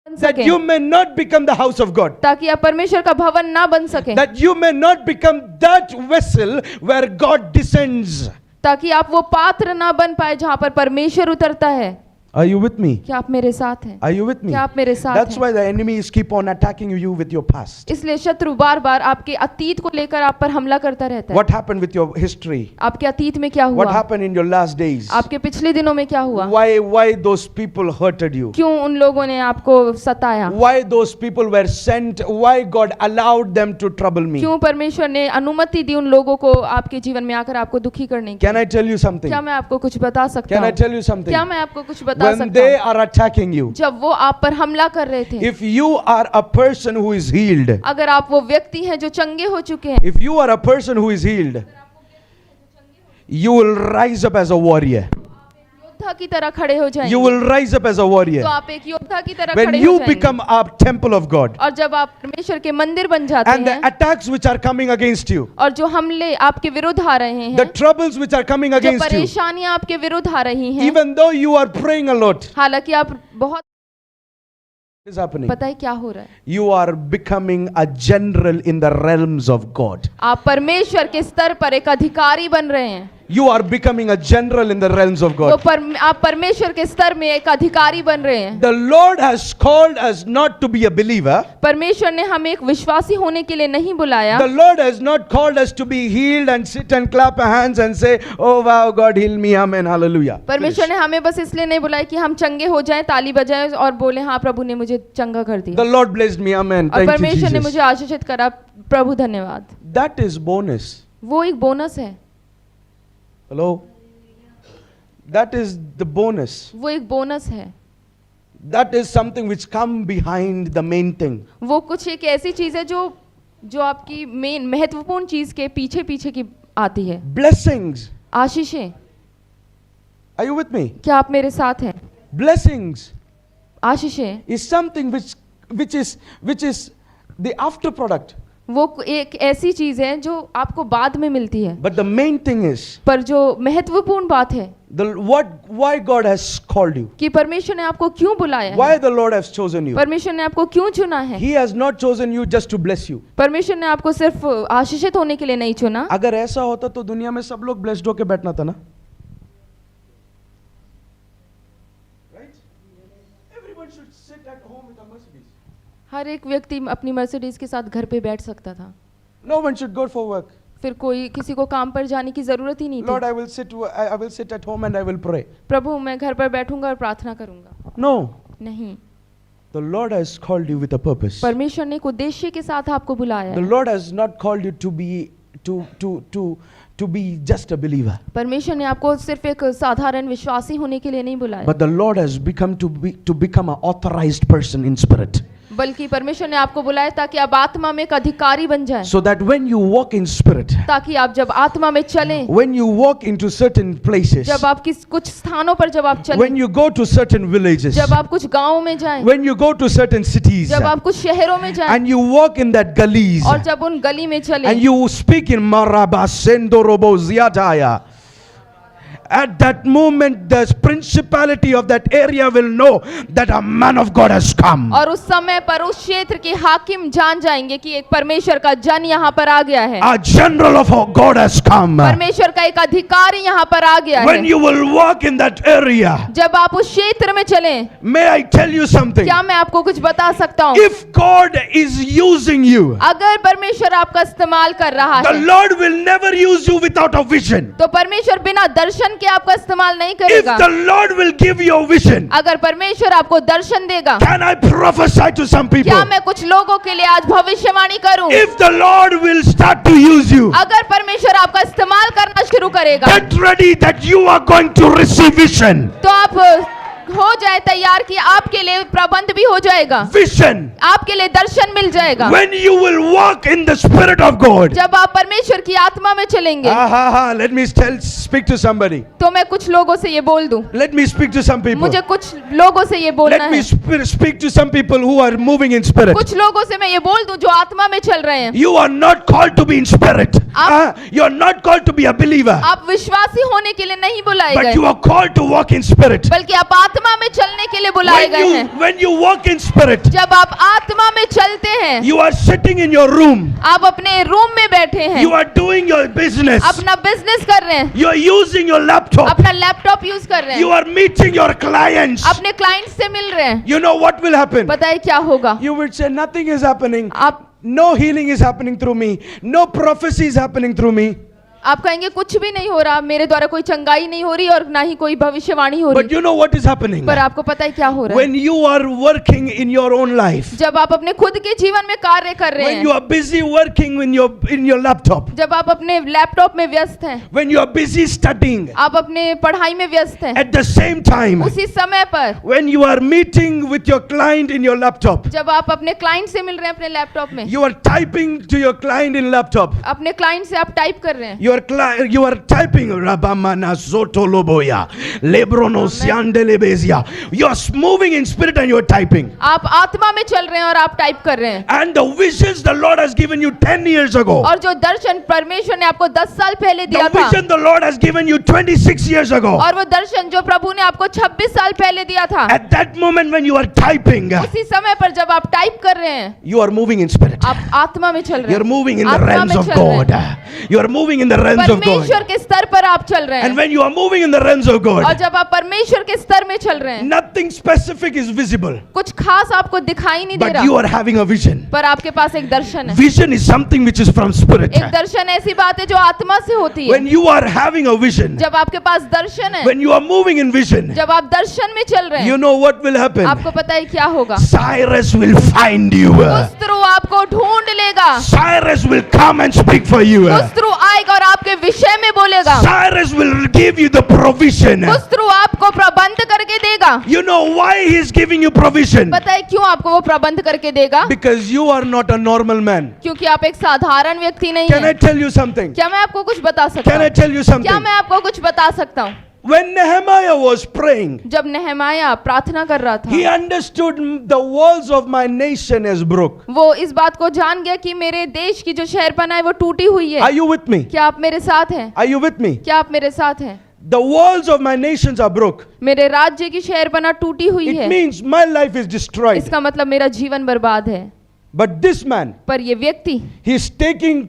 बन That सकें, you may not become the house of God. ताकि आप परमेश्वर का भवन ना बन सके, That you may not become that vessel where God descends. ताकि आप वो पात्र ना बन पाए जहां पर परमेश्वर उतरता है। Are you with me? क्या आप मेरे साथ हैं? Are you with me? क्या आप मेरे साथ That's हैं? why the enemies keep on attacking you with your past. इसलिए शत्रु बार बार आपके अतीत को लेकर आप पर हमला करता रहता है। What happened with your history? आपके अतीत में क्या What हुआ? happened in your last days? आपके पिछले दिनों में क्या हुआ? Why those people hurted you? क्यों उन लोगों ने आपको सताया? Why those people were sent? Why God allowed them to trouble me? क्यों परमेश्वर ने अनुमति दी उन लोगों को आपके जीवन में आकर आपको दुखी करने की? Can I tell you something? क्या मैं आपको कुछ बता सकता Can I हूँ? tell you something? क्या मैं आपको कुछ बता When सकता they हूँ? are attacking you, जब वो आप पर हमला कर रहे थे, if you are a person who is healed, अगर आप वो व्यक्ति हैं जो चंगे हो चुके हैं, if you are a person who is healed, you will rise up as a warrior. योद्धा की तरह खड़े हो जाएंगे। You will rise up as a warrior. तो आप एक योद्धा की तरह When खड़े हो you जाएंगे। become a temple of God, और जब आप परमेश्वर के मंदिर बन जाते and the हैं, attacks which are coming against you, और जो हमले आपके विरुद्ध आ रहे the हैं, troubles which are coming जो against you, परेशानियां आपके विरुद्ध आ रही हैं, even though you are praying a lot, हालांकि आप बहुत what is happening? पता है क्या हो रहा है? You are becoming a general in the realms of God. आप परमेश्वर के स्तर पर एक अधिकारी बन रहे हैं। You are becoming a general in the realms of God. आप परमेश्वर के स्तर में एक अधिकारी बन रहे हैं। The Lord has called us not to be a believer. परमेश्वर ने हमें एक विश्वासी होने के लिए नहीं बुलाया। The Lord has not called us to be healed and sit and clap our hands and say, "Oh wow, God heal me, amen, hallelujah." परमेश्वर ने हमें बस इसलिए नहीं बुलाया कि हम चंगे हो जाएं, ताली बजाएं और बोले हाँ प्रभु ने मुझे चंगा कर दिया। The Lord blessed me, amen. और Thank you, परमेश्वर ने Jesus. मुझे आशीषित करा, प्रभु धन्यवाद। That is bonus. वो एक बोनस है। Hello? That is the bonus. वो एक बोनस है। That is something which come behind the main thing. वो कुछ एक ऐसी चीज है जो आपकी मेन महत्वपूर्ण चीज के पीछे पीछे की आती है। Blessings. आशीषें। Are you with me? क्या आप मेरे साथ हैं? Blessings आशीषें is something which is the after product. वो एक ऐसी चीज है जो आपको बाद में मिलती है, But the main thing is पर जो महत्वपूर्ण बात है why God has called you, कि परमेश्वर ने आपको क्यों बुलाया है, why the Lord has chosen you. परमेश्वर ने आपको क्यों चुना है। He has not chosen you just to bless you. परमेश्वर ने आपको सिर्फ आशीषित होने के लिए नहीं चुना। अगर ऐसा होता तो दुनिया में सब लोग ब्लेस्ड होके बैठना था ना, right? Everyone should sit at home with a Mercedes. हर एक व्यक्ति अपनी मर्सिडीज के साथ घर पे बैठ सकता था, No one should go for work. फिर कोई किसी को काम पर जाने की जरूरत ही नहीं Lord, थी। I will sit at home and I will pray. प्रभु मैं घर पर बैठूंगा और प्रार्थना करूंगा। No, नहीं, the Lord has called you with a purpose. परमेश्वर ने एक उद्देश्य के साथ आपको बुलाया The है। Lord has not called you to be just a believer, परमेश्वर ने आपको सिर्फ एक साधारण विश्वासी होने के लिए नहीं बुलाया, but the Lord has to become an authorized person in spirit, बल्कि परमेश्वर ने आपको बुलाया ताकि आप आत्मा में एक अधिकारी बन जाएं, so that when you walk in spirit, ताकि आप जब आत्मा में चलें, when you walk into certain places, जब आप कुछ स्थानों पर जब आप चलें, when you go to certain villages, जब आप कुछ गांवों में जाएं, when you go to certain cities, जब आप कुछ शहरों में जाएं, and you walk in that gullies, और जब उन गली में चलें, and you speak in Marabasendorobo Ziataya, at that moment the principality of that area will know that a man of God has come. और उस समय पर उस क्षेत्र के हाकिम जान जाएंगे कि एक परमेश्वर का जन यहाँ पर आ गया है, A general of God has come. परमेश्वर का एक अधिकारी यहाँ पर आ गया When है। you will walk in that area, जब आप उस क्षेत्र में चलें, may I tell you something? क्या मैं आपको कुछ बता सकता हूँ? If God is using you, अगर परमेश्वर आपका इस्तेमाल कर रहा the है, Lord will never use you without a vision. तो परमेश्वर बिना दर्शन के आपका इस्तेमाल नहीं If करेगा। the Lord will give you a vision, अगर परमेश्वर आपको दर्शन देगा, can I prophesy to some people? क्या मैं कुछ लोगों के लिए आज भविष्यवाणी करूं? If the Lord will start to use you, अगर परमेश्वर आपका इस्तेमाल करना शुरू करेगा, get ready that you are going to receive vision. तो आप हो जाए तैयार कि आपके लिए प्रबंध भी हो जाएगा, Vision. आपके लिए दर्शन मिल जाएगा। When you will walk in the Spirit of God. जब आप परमेश्वर की आत्मा में चलेंगे, Let me speak to somebody. तो मैं कुछ लोगों से ये बोल दूं, Let me speak to some people. मुझे कुछ लोगों से ये बोलना Let me है, speak to some people who are moving in spirit. कुछ लोगों से मैं ये बोल दूं जो आत्मा में चल रहे हैं। You are not called to be in spirit. You are not called to be a believer. आप विश्वासी होने के लिए नहीं बुलाए But गए, you are called to walk in spirit. बल्कि आप आत्मा में चलने के लिए बुलाए गए हैं। When you walk in spirit, जब आप आत्मा में चलते हैं, you are sitting in your room. आप अपने रूम में बैठे हैं, You are doing your business. अपना बिजनेस कर रहे हैं, You are using your laptop. अपना लैपटॉप यूज कर रहे You हैं, are meeting your clients. अपने क्लाइंट से मिल रहे हैं। You know what will happen? पता है क्या होगा? You will say nothing is happening. आप No healing is happening through me. No prophecy is happening through me. आप कहेंगे कुछ भी नहीं हो रहा, मेरे द्वारा कोई चंगाई नहीं हो रही और ना ही कोई भविष्यवाणी हो But रही। you know what is happening? पर आपको पता है क्या हो रहा है? When you are working in your own life, जब आप अपने खुद के जीवन में कार्य कर रहे when you हैं, are busy working in your laptop, जब आप अपने लैपटॉप में व्यस्त हैं, when you are busy studying, आप अपने पढ़ाई में व्यस्त हैं, at the same time, उसी समय पर when you are meeting with your client in your laptop, जब आप अपने क्लाइंट से मिल रहे हैं अपने लैपटॉप में, you are typing to your client in laptop. अपने क्लाइंट से आप टाइप कर रहे हैं, You are typing Rabamana Zotoloboya Lebrono Siandelebezia. You are moving in spirit and you are typing. आप आत्मा में चल रहे हैं और आप टाइप कर रहे हैं। And the visions the Lord has given you 10 years ago, और जो दर्शन परमेश्वर ने आपको 10 साल पहले दिया the था, vision the Lord has given you 26 years ago, और वो दर्शन जो प्रभु ने आपको 26 साल पहले दिया था, at that moment when you are typing, उसी समय पर जब आप टाइप कर रहे हैं, you are moving in spirit. आप आत्मा में चल रहे You are हैं, moving in the आत्मा realms में of चल रहे God. हैं, You are moving in the realms of God. परमेश्वर के स्तर पर आप चल रहे And हैं। when you are moving in the realms of और God, जब आप परमेश्वर के स्तर में चल रहे हैं, nothing specific is visible, कुछ खास आपको दिखाई नहीं दे but you रहा, are having a vision. पर आपके पास एक दर्शन है। Vision is something which is from spirit. एक दर्शन ऐसी बात है जो आत्मा से होती है। When you are having a vision, जब आपके पास दर्शन है, when you are moving in vision, जब आप दर्शन में चल रहे you हैं, know what will happen? आपको पता है क्या होगा? Cyrus will find you. कुस्त्रु आपको ढूंढ लेगा, Cyrus will come and speak for you. कुस्त्रु आएगा और आपके विषय में बोलेगा, Cyrus will give you the provision. कुस्त्रु आपको प्रबंध करके देगा। You know why he is giving you provision? पता है क्यों आपको वो प्रबंध करके देगा? Because you are not a normal man. क्योंकि आप एक साधारण व्यक्ति नहीं Can I हैं। tell you something? क्या मैं आपको कुछ बता सकता Can I हूँ? tell you क्या something? मैं आपको कुछ बता सकता हूँ? When Nehemiah was praying, जब नेहमाया प्रार्थना कर रहा he था, understood the walls of my nation is broke. वो इस बात को जान गया कि मेरे देश की जो शहरपनाह है वो टूटी हुई Are है। you with me? क्या आप मेरे साथ हैं? Are you with me? क्या आप मेरे साथ हैं? The walls of my nations are broke. मेरे राज्य की शहरपनाह टूटी हुई It है। means my life is destroyed. इसका मतलब मेरा जीवन बर्बाद है। But this man, पर ये व्यक्ति, he is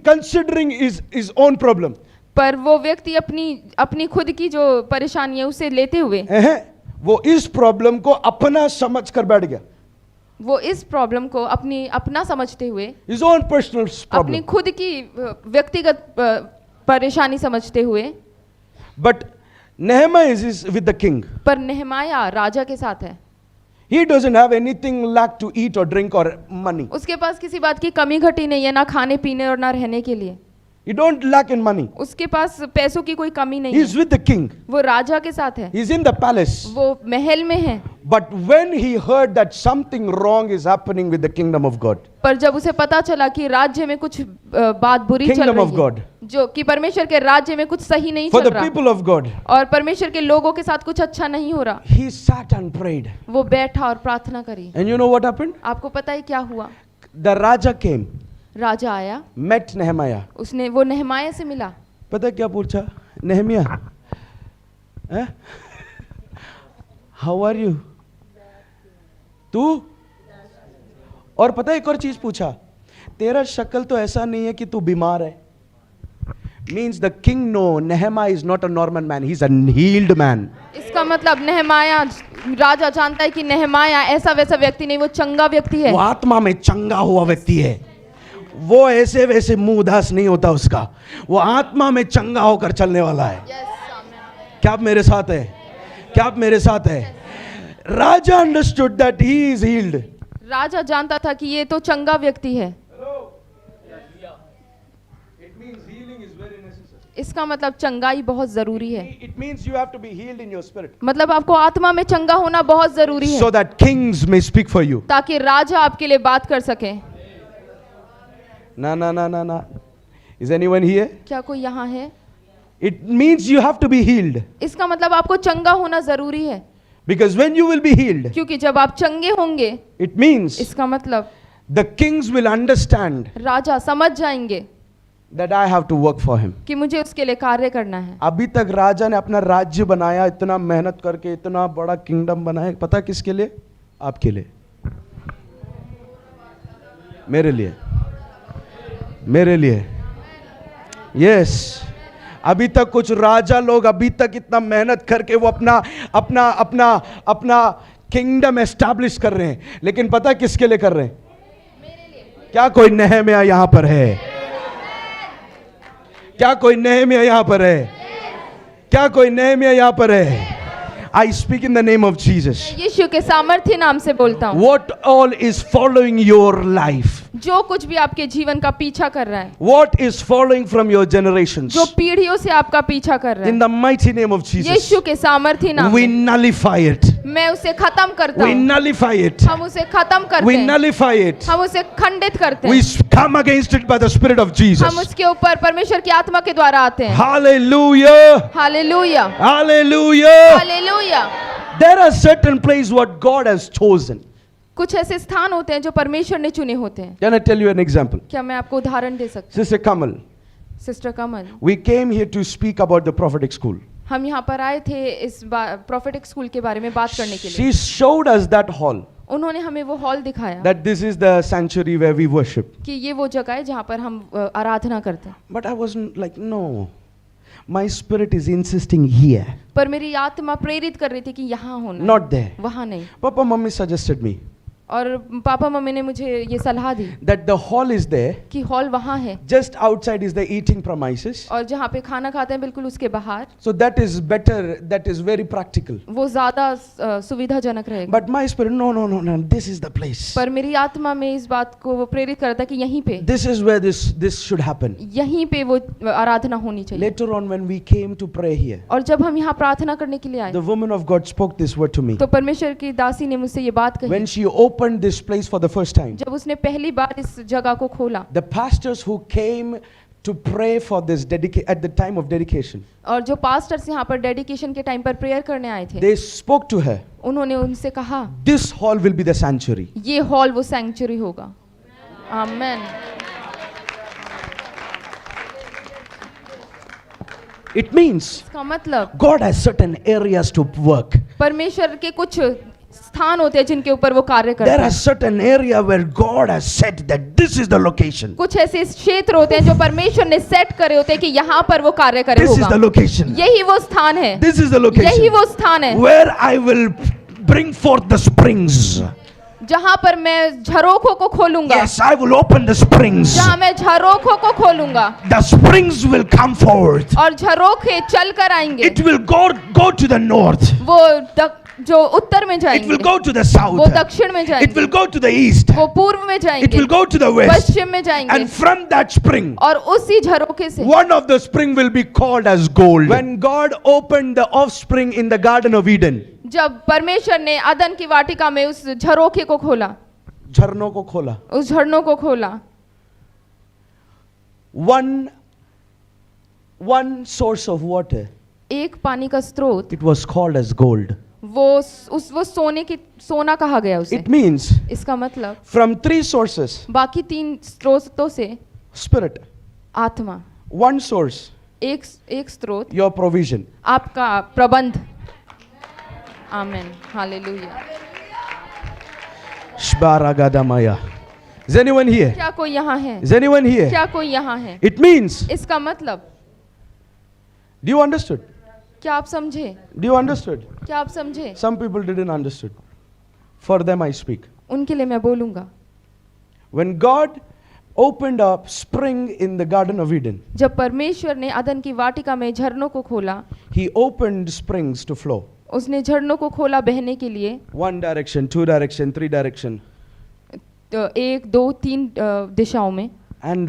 considering his own problem. पर वो व्यक्ति अपनी खुद की जो परेशानी है उसे लेते हुए वो इस प्रॉब्लम को अपना समझ कर बैठ गया. वो इस प्रॉब्लम को अपना समझते हुए, His own personal अपनी problem. खुद की व्यक्तिगत परेशानी समझते हुए, But Nehemiah is with the king. पर नेहमाया राजा के साथ है। He doesn't have anything lack to eat or drink or money. उसके पास किसी बात की कमी घटी नहीं है, ना खाने पीने और ना रहने के लिए। He don't lack in money. उसके पास पैसों की कोई कमी नहीं He is है। with the king. वो राजा के साथ है, He is in the palace. वो महल में है। But when he heard that something wrong is happening with the kingdom of God, पर जब उसे पता चला कि राज्य में कुछ बात बुरी चल Kingdom of रही God. है, जो कि परमेश्वर के राज्य में कुछ सही नहीं for चल the रहा people of God, और परमेश्वर के लोगों के साथ कुछ अच्छा नहीं हो रहा, he sat and prayed. वो बैठा और प्रार्थना करी। And you know what happened? आपको पता है क्या हुआ? The Raja came, राजा आया, met Nehemiah. उसने वो नेहमाया से मिला। पता है क्या पूछा? Nehemiah, how are you? तू? और पता है एक और चीज पूछा, तेरा शक्ल तो ऐसा नहीं है कि तू बीमार है. Means the king know Nehemiah is not a normal man, he's a healed man. इसका मतलब नेहमाया, राजा जानता है कि नेहमाया ऐसा वैसा व्यक्ति नहीं, वो चंगा व्यक्ति है। वो आत्मा में चंगा हुआ व्यक्ति है. वो ऐसे वैसे मुंह उदास नहीं होता उसका, वो आत्मा में चंगा होकर चलने वाला है. क्या आप मेरे साथ है? क्या आप मेरे साथ है? राजा understood that he is healed. राजा जानता था कि ये तो चंगा व्यक्ति है। इसका मतलब चंगाई बहुत जरूरी है। It means you have to be healed in your spirit, मतलब आपको आत्मा में चंगा होना बहुत जरूरी है, so that kings may speak for you. ताकि राजा आपके लिए बात कर सके। Na. Is anyone here? क्या कोई यहाँ है? It means you have to be healed. इसका मतलब आपको चंगा होना जरूरी है, Because when you will be healed, क्योंकि जब आप चंगे होंगे, it means इसका मतलब the kings will understand राजा समझ जाएंगे that I have to work for him. कि मुझे उसके लिए कार्य करना है। अभी तक राजा ने अपना राज्य बनाया, इतना मेहनत करके इतना बड़ा किंगडम बनाया, पता किसके लिए? आपके लिए, मेरे लिए, मेरे लिए. यस, अभी तक कुछ राजा लोग अभी तक इतना मेहनत करके वो अपना अपना अपना अपना किंगडम एस्टैब्लिश कर रहे हैं, लेकिन पता किसके लिए कर रहे हैं? क्या कोई नेहमिया यहां पर है? क्या कोई नेहमिया यहां पर है? क्या कोई नेहमिया यहां पर है? I speak in the name of Jesus. यीशु के सामर्थ्य नाम से बोलता हूँ। What all is following your life? जो कुछ भी आपके जीवन का पीछा कर रहा है, What is following from your generations? जो पीढ़ियों से आपका पीछा कर रहा In है, the mighty name of Jesus, यीशु के सामर्थ्य नाम we में nullify it. मैं उसे खत्म करता We हूँ। nullify it. हम उसे खत्म करते We हैं, nullify it. हम उसे खंडित करते We हैं, come against it by the Spirit of हम Jesus. उसके ऊपर परमेश्वर की आत्मा के द्वारा आते हैं। Hallelujah. Hallelujah, Hallelujah. Hallelujah. There are certain places what God has chosen. कुछ ऐसे स्थान होते हैं जो परमेश्वर ने चुने होते हैं। Can I tell you an example? क्या मैं आपको उदाहरण दे सकती Sister Kamal, हूँ? Sister Kamal, we came here to speak about the prophetic school. हम यहाँ पर आए थे इस प्रोफेटिक स्कूल के बारे में बात करने के लिए। She showed us that hall, उन्होंने हमें वो हॉल दिखाया that this is the sanctuary where we worship. कि ये वो जगह है जहाँ पर हम आराधना करते हैं। But I wasn't like, no, my spirit is insisting here, पर मेरी आत्मा प्रेरित कर रही थी कि यहाँ होना है, not there. वहाँ नहीं। Papa, Mummy suggested me और पापा मम्मी ने मुझे ये सलाह दी that the hall is there, कि हॉल वहाँ है just outside is the eating premises. और जहाँ पे खाना खाते हैं बिल्कुल उसके बाहर, So that is better, that is very practical. वो ज़्यादा सुविधाजनक रहेगा। But my spirit, no, this is the place. पर मेरी आत्मा में इस बात को वो प्रेरित करता कि यहीं पे, This is where this should happen. यहीं पे वो आराधना होनी चाहिए। Later on when we came to pray here, और जब हम यहाँ प्रार्थना करने के लिए आए the woman of God spoke this word to me. तो परमेश्वर की दासी ने मुझसे ये बात कही। When she opened this place for the first time, जब उसने पहली बार इस जगह को खोला, the pastors who came to pray for this at the time of dedication. और जो पास्टर्स यहाँ पर डेडिकेशन के टाइम पर प्रेयर करने आए थे, They spoke to her. उन्होंने उनसे कहा This hall will be the sanctuary. ये हॉल वो सैंक्चुरी होगा. आमेन. It means इसका मतलब God has certain areas to work. परमेश्वर के कुछ स्थान होते हैं जिनके ऊपर वो कार्य करते There हैं. are certain area where God has said that this is the location. कुछ ऐसे क्षेत्र होते हैं जो परमेश्वर ने सेट करे होते हैं कि यहाँ पर वो कार्य करे This is the होगा. location. यही वो स्थान है. This is the यही location वो स्थान है where I will bring forth the springs. जहाँ पर मैं झरोखों को खोलूंगा. Yes, I will open the springs. जहाँ मैं झरोखों को खोलूंगा The springs will come forth. और झरोखे चल कर आएंगे. It will go to the north. वो जो उत्तर में It जाएंगे, will go to the वो south. दक्षिण में It जाएंगे, will go to the east. वो पूर्व में It जाएंगे, will go to the west. पश्चिम में जाएंगे. And from that spring, और उसी झरोखे से one of the spring will be called as gold. When God opened the offspring in the Garden of Eden, जब परमेश्वर ने अदन की वाटिका में उस झरोखे को खोला, झरनों को खोला, उस झरनों को खोला, one source of water, एक पानी का स्रोत, it was called as gold. वो सोना कहा गया उसे. It means इसका मतलब from 3 sources, बाकी 3 स्रोतों से spirit, आत्मा, one source, एक स्रोत, your provision. आपका प्रबंध. आमेन. Hallelujah. Shbaragadamaya. Is anyone here? क्या कोई यहाँ है? Is anyone here? क्या कोई यहाँ है? It means, इसका मतलब do you understood? क्या आप समझे? Do you understood? क्या आप समझे? Some people didn't understood. For them I speak. उनके लिए मैं बोलूंगा. When God opened up spring in the Garden of Eden, जब परमेश्वर ने अदन की वाटिका में झरनों को खोला, He opened springs to flow. उसने झरनों को खोला बहने के लिए. 1 direction, 2 direction, 3 direction. तो 1, 2, 3 दिशाओं में. And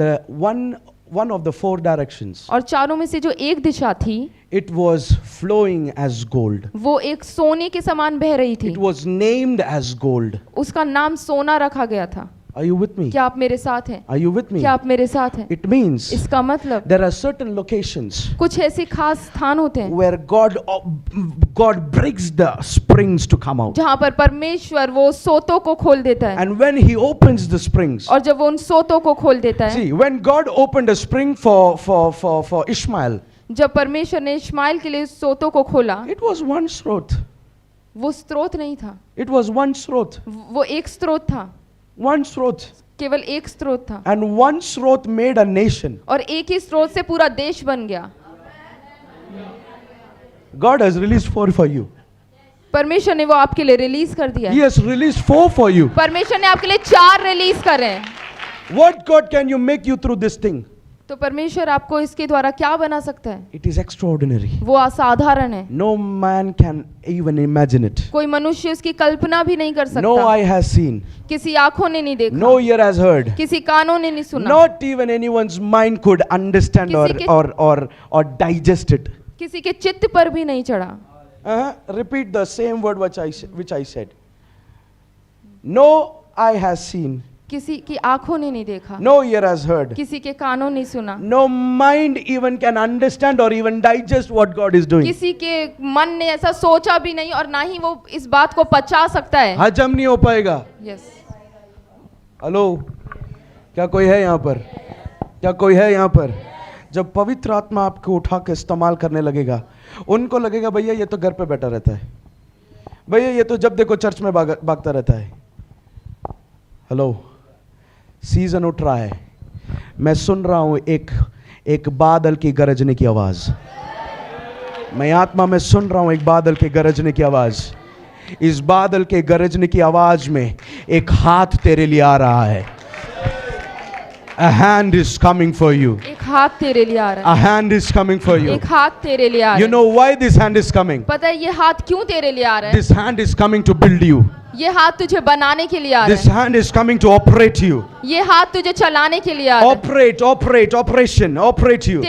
one of the 4 directions, और चारों में से जो एक दिशा थी, it was flowing as gold. वो एक सोने के समान बह रही थी. It was named as gold. उसका नाम सोना रखा गया था. Are you with me? क्या आप मेरे साथ हैं? Are you with me? क्या आप मेरे साथ हैं? It means इसका मतलब there are certain locations कुछ ऐसे खास स्थान होते हैं where God breaks the springs to come out. जहाँ पर परमेश्वर वो सोतों को खोल देता है. And when He opens the springs, और जब वो उन सोतों को खोल देता है, see, when God opened a spring for Ishmael, जब परमेश्वर ने इश्माइल के लिए सोतों को खोला, it was one स्रोत. वो स्रोत नहीं था, It was one स्रोत. वो एक स्रोत था, One स्रोत. केवल एक स्रोत था. And one स्रोत made a nation. और एक ही स्रोत से पूरा देश बन गया. God has released 4 for you. परमेश्वर ने वो आपके लिए रिलीज कर दिया He है. has released 4 for you. परमेश्वर ने आपके लिए 4 रिलीज करे हैं. What God can you make you through this thing? तो परमेश्वर आपको इसके द्वारा क्या बना सकता है? It is extraordinary. वो असाधारण है. No man can even imagine it. कोई मनुष्य उसकी कल्पना भी नहीं कर No सकता. eye has seen. किसी आंखों ने नहीं देखा, No ear has heard. किसी कानों ने नहीं सुना, Not even anyone's mind could understand किसी or digest it. किसी के चित्त पर भी नहीं चढ़ा. Repeat the same word which I said. No eye has seen. किसी की आंखों ने नहीं देखा, No ear has heard. किसी के कानों नहीं सुना, No mind even can understand or even digest what God is doing. किसी के मन ने ऐसा सोचा भी नहीं और ना ही वो इस बात को पचा सकता है. हजम नहीं हो पाएगा. यस. हेलो, क्या कोई है यहाँ पर? क्या कोई है यहाँ पर? जब पवित्र आत्मा आपको उठा के इस्तेमाल करने लगेगा, उनको लगेगा भैया ये तो घर पे बैठा रहता है, भैया ये तो जब देखो चर्च में भागता रहता है. हेलो, सीजन उठ रहा है. मैं सुन रहा हूं एक बादल की गरजने की आवाज. मैं आत्मा में सुन रहा हूं एक बादल के गरजने की आवाज. इस बादल के गरजने की आवाज में एक हाथ तेरे लिए आ रहा है. A hand is coming for you. एक हाथ तेरे लिए आ रहा A hand is coming for है. you. एक हाथ तेरे लिए आ You रहा know why this hand is coming? है. पता है ये हाथ क्यों तेरे लिए आ रहा है? This hand is coming to build you. ये हाथ तुझे बनाने के लिए आ This रहा hand is coming to operate you. है, ये हाथ तुझे चलाने के लिए आ रहा है, Operate you.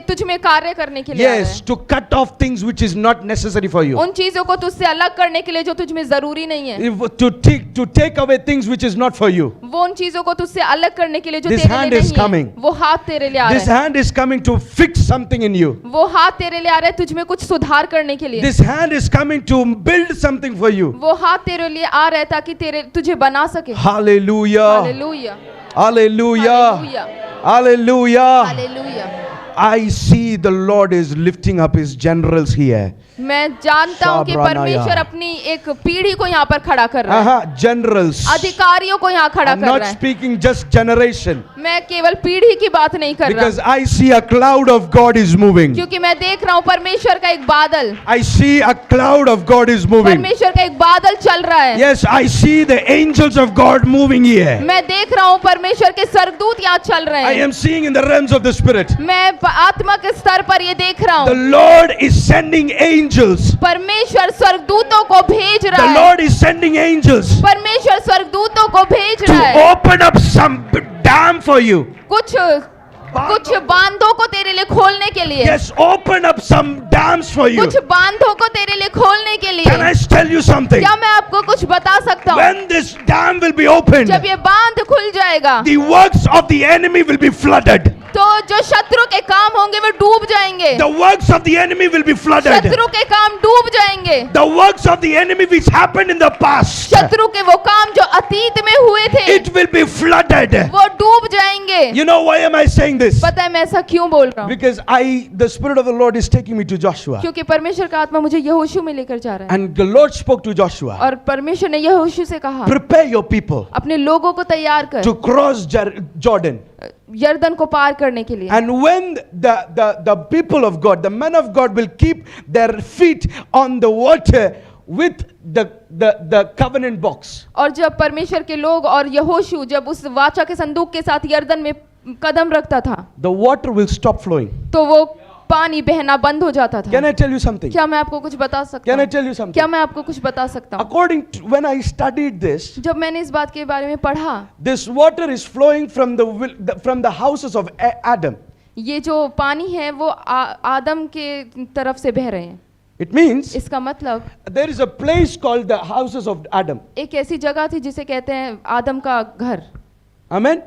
तुझ में कार्य करने के लिए आ रहा Yes, to cut off things which is not necessary for है, you. उन चीजों को तुझसे अलग करने के लिए जो तुझ में जरूरी नहीं है, To take away things which is not for you. वो उन चीजों को तुझसे अलग करने के लिए जो This तेरे hand लिए is नहीं coming. है, वो हाथ तेरे लिए आ This रहा है, hand is coming to fix something in you. वो हाथ तेरे लिए आ रहा है तुझ में कुछ सुधार करने के लिए, This hand is coming to build something for you. वो हाथ तेरे लिए आ रहा है ताकि तुझे बना सके। Hallelujah. Hallelujah, Hallelujah. Hallelujah, Hallelujah. Hallelujah. I see the Lord is lifting up his generals here. मैं जानता हूँ कि शाब्रानाया। परमेश्वर अपनी एक पीढ़ी को यहाँ पर खड़ा कर रहा है, Generals. अधिकारियों को यहाँ खड़ा I'm कर not रहा है। speaking just generation. मैं केवल पीढ़ी की बात नहीं कर रहा, Because I see a cloud of God is moving. क्योंकि मैं देख रहा हूँ परमेश्वर का एक बादल, I see a cloud of God is moving. परमेश्वर का एक बादल चल रहा है। Yes, I see the angels of God moving here. मैं देख रहा हूँ परमेश्वर के स्वर्गदूत यहाँ चल रहे I हैं। am seeing in the realms of the spirit. मैं आत्मा के स्तर पर ये देख रहा The हूँ, Lord is sending angels. परमेश्वर स्वर्गदूतों को भेज रहा The है, Lord is sending angels परमेश्वर स्वर्गदूतों को भेज to रहा है, open up some dam for you. कुछ बांधों को तेरे लिए खोलने के लिए, Yes, open up some dams for you. कुछ बांधों को तेरे लिए खोलने के लिए। Can I tell you something? क्या मैं आपको कुछ बता सकता हूँ? When this dam will be opened, जब ये बांध खुल जाएगा the works of the enemy will be flooded. तो जो शत्रु के काम होंगे वो डूब जाएंगे, The works of the enemy will be flooded. शत्रु के काम डूब जाएंगे, The works of the enemy which happened in the past, शत्रु के वो काम जो अतीत में हुए थे it will be flooded. वो डूब जाएंगे। You know why am I saying this? पता है मैं ऐसा क्यों बोल रहा हूँ? Because the Spirit of the Lord is taking me to Joshua. क्योंकि परमेश्वर का आत्मा मुझे यहोशू में लेकर जा रहा है, And the Lord spoke to Joshua, और परमेश्वर ने यहोशू से कहा prepare your people अपने लोगों को तैयार कर to cross Jordan. यरदन को पार करने के लिए। And when the people of God, the men of God will keep their feet on the water with the covenant box. और जब परमेश्वर के लोग और यहोशू जब उस वाचा के संदूक के साथ यरदन में कदम रखता था, The water will stop flowing. तो वो पानी बहना बंद हो जाता था। Can I tell you something? क्या मैं आपको कुछ बता सकता Can I हूँ? tell you something? क्या मैं आपको कुछ बता सकता हूँ? According to when I studied this, जब मैंने इस बात के बारे में पढ़ा, this water is flowing from the houses of Adam. ये जो पानी है वो आदम के तरफ से बह रहे हैं। It means इसका मतलब there is a place called the houses of Adam. एक ऐसी जगह थी जिसे कहते हैं आदम का घर, Amen.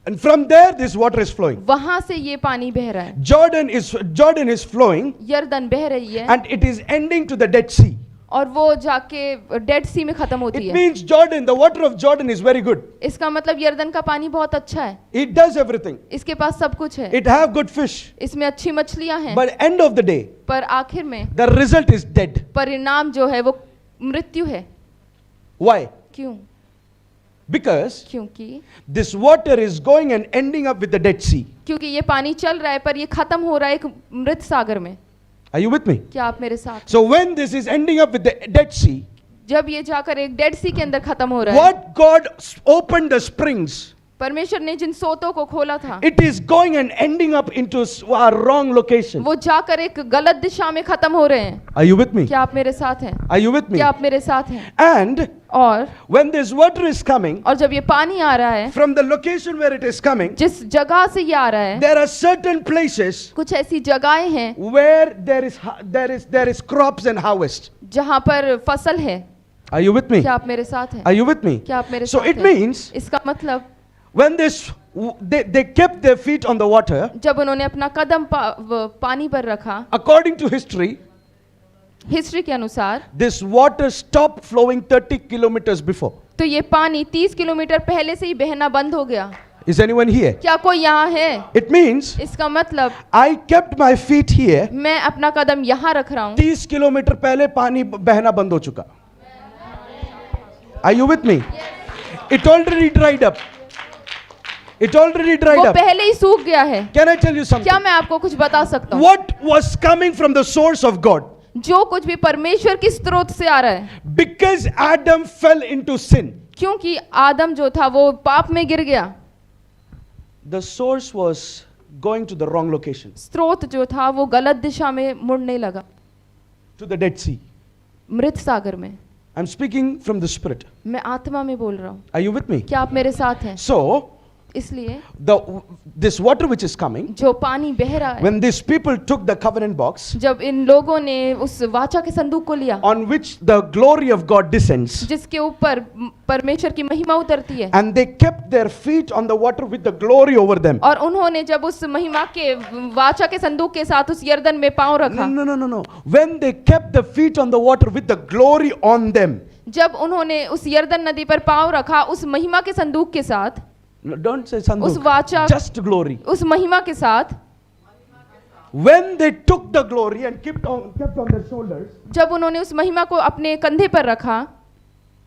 And from there this water is flowing. वहां से ये पानी बह रहा है। Jordan is flowing यरदन बह रही है and it is ending to the Dead Sea. और वो जाके डेड सी में खत्म होती It है। means the water of Jordan is very good. इसका मतलब यरदन का पानी बहुत अच्छा है, It does everything. इसके पास सब कुछ है, It have good fish. इसमें अच्छी मछलियां हैं, But end of the day, पर आखिर में the result is dead. परिणाम जो है वो मृत्यु है। Why? क्यों? Because क्योंकि this water is going and ending up with the Dead Sea. ये पानी चल रहा है पर ये खत्म हो रहा है एक मृत सागर में। Are you with me? क्या आप मेरे साथ? So when this is ending up with the Dead Sea, जब ये जाकर एक डेड सी के अंदर खत्म हो रहा है, what God opened the springs, परमेश्वर ने जिन सोतों को खोला था it is going and ending up into a wrong location. वो जाकर एक गलत दिशा में खत्म हो रहे हैं। Are you with me? क्या आप मेरे साथ हैं? Are you with me? क्या आप मेरे साथ हैं? And और when this water is coming और जब ये पानी आ रहा है, from the location where it is coming, जिस जगह से ये आ रहा है, there are certain places कुछ ऐसी जगहें हैं where there is crops and harvest. जहाँ पर फसल है। Are you with me? क्या आप मेरे साथ हैं? Are you with me? क्या आप मेरे So साथ it हैं? means इसका मतलब when they kept their feet on the water, जब उन्होंने अपना कदम पानी पर रखा, according to history, हिस्ट्री के अनुसार this water stopped flowing 30 kilometers before. तो ये पानी 30 किलोमीटर पहले से ही बहना बंद हो गया। Is anyone here? क्या कोई यहाँ है? It means इसका मतलब I kept my feet here. मैं अपना कदम यहाँ रख रहा हूँ, 30 किलोमीटर पहले पानी बहना बंद हो चुका. Are you with me? It already dried up. It already dried वो up. पहले ही सूख गया है। Can I tell you something? क्या मैं आपको कुछ बता सकता हूँ? What was coming from the source of God? जो कुछ भी परमेश्वर की स्रोत से आ रहा है, Because Adam fell into sin, क्योंकि आदम जो था वो पाप में गिर गया, the source was going to the wrong location, स्रोत जो था वो गलत दिशा में मुड़ने लगा, to the Dead Sea. मृत सागर में. I'm speaking from the Spirit. मैं आत्मा में बोल रहा हूँ। Are you with me? क्या आप मेरे साथ हैं? So, इसलिए this water which is coming, जो पानी बह रहा है, when these people took the covenant box, जब इन लोगों ने उस वाचा के संदूक को लिया, on which the glory of God descends, जिसके ऊपर परमेश्वर की महिमा उतरती है, and they kept their feet on the water with the glory over them. और उन्होंने जब उस महिमा के वाचा के संदूक के साथ उस यर्दन में पांव No, रखा, no, no, no, no. When they kept the feet on the water with the glory on them. जब उन्होंने उस यर्दन नदी पर पांव रखा उस महिमा के संदूक के साथ, No, don't say उस sanduk. वाचा, Just glory. उस महिमा के साथ, When they took the glory and kept on their shoulders, जब उन्होंने उस महिमा को अपने कंधे पर रखा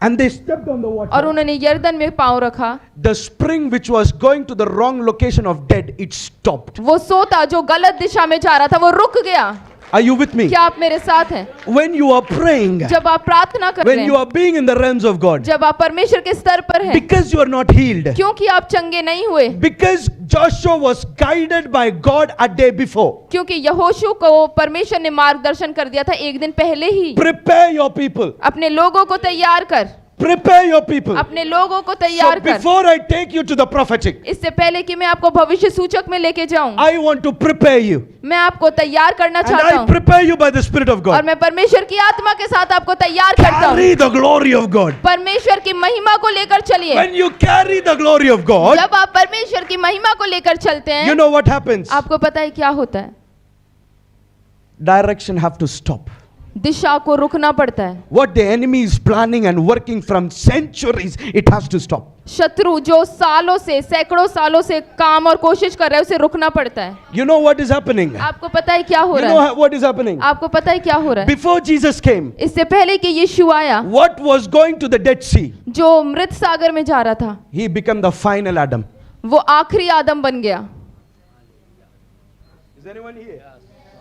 and they stepped on the और water, उन्होंने यर्दन में पांव रखा, the spring which was going to the wrong location of dead, it stopped. वो सोता जो गलत दिशा में जा रहा था वो रुक गया। Are you with me? क्या आप मेरे साथ हैं? When you are praying, जब आप प्रार्थना कर when रहे you हैं, are being in the realms of God, जब आप परमेश्वर के स्तर पर हैं, because you are not healed, क्योंकि आप चंगे नहीं हुए, because Joshua was guided by God a day before, क्योंकि यहोशू को परमेश्वर ने मार्गदर्शन कर दिया था एक दिन पहले ही। prepare your people. अपने लोगों को तैयार कर, Prepare your people. अपने लोगों को So तैयार कर। before I take you to the prophetic, इससे पहले कि मैं आपको भविष्य सूचक में लेके जाऊं, I want to prepare you. मैं आपको तैयार करना And चाहता I हूं, prepare you by the Spirit of और God. मैं परमेश्वर की आत्मा के साथ आपको तैयार करता हूं। Carry the glory of God. परमेश्वर की महिमा को लेकर चलिए। When you carry the glory of God, जब आप परमेश्वर की महिमा को लेकर चलते हैं, you know what happens? आपको पता है क्या होता है? Direction have to stop. दिशा को रुकना पड़ता है। What the enemy is planning and working from centuries, it has to stop. शत्रु जो सालों से, सैकड़ों सालों से काम और कोशिश कर रहा है, उसे रुकना पड़ता है। You know what is happening? आपको पता है क्या हो You रहा know है? what is happening? आपको पता है क्या हो रहा है? Before Jesus came, इससे पहले कि यीशु आया, what was going to the Dead Sea? जो मृत सागर में जा रहा था, He became the final Adam. वो आखिरी आदम बन गया। Is anyone here?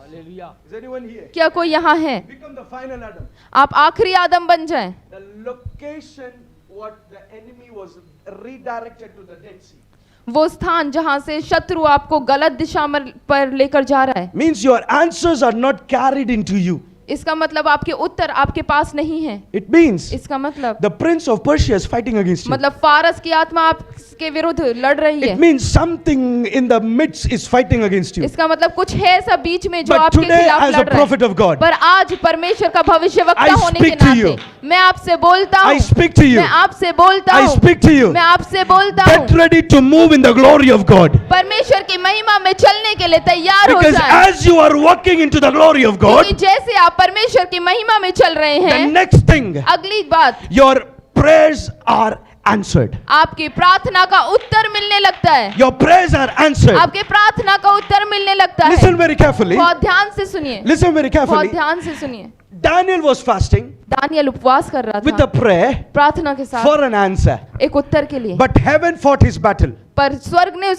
Hallelujah. Is anyone here? क्या कोई यहाँ है? Become the final Adam. आप आखिरी आदम बन जाएं। The location what the enemy was redirected to the Dead Sea. वो स्थान जहाँ से शत्रु आपको गलत दिशा पर लेकर जा रहा है, Means your answers are not carried into you. इसका मतलब आपके उत्तर आपके पास नहीं है। It means इसका मतलब the prince of Persia is fighting against you. मतलब फारस की आत्मा आपके विरुद्ध लड़ रही It है। means something in the midst is fighting against you. इसका मतलब कुछ है ऐसा बीच में जो But आपके today, खिलाफ as a लड़ रहा prophet है। of God, पर आज परमेश्वर का भविष्यवक्ता I होने के speak to you. नाते मैं आपसे बोलता I हूँ, speak to you. मैं आपसे बोलता I हूँ, speak to you. मैं आपसे बोलता Get हूँ, ready to move in the glory of God. परमेश्वर की महिमा में चलने के लिए तैयार हो Because जाएं। as you are walking into the glory of God, क्योंकि जैसे आप परमेश्वर की महिमा में चल रहे the हैं, next thing, अगली बात your prayers are answered. आपकी प्रार्थना का उत्तर मिलने लगता है। Your prayers are answered. आपके प्रार्थना का उत्तर मिलने लगता है। Listen very carefully. बहुत ध्यान से सुनिए, Listen very बहुत carefully. ध्यान से सुनिए। Daniel was fasting दानियल उपवास कर रहा with a था prayer प्रार्थना के साथ for an answer. एक उत्तर के लिए, But heaven fought his battle. पर स्वर्ग ने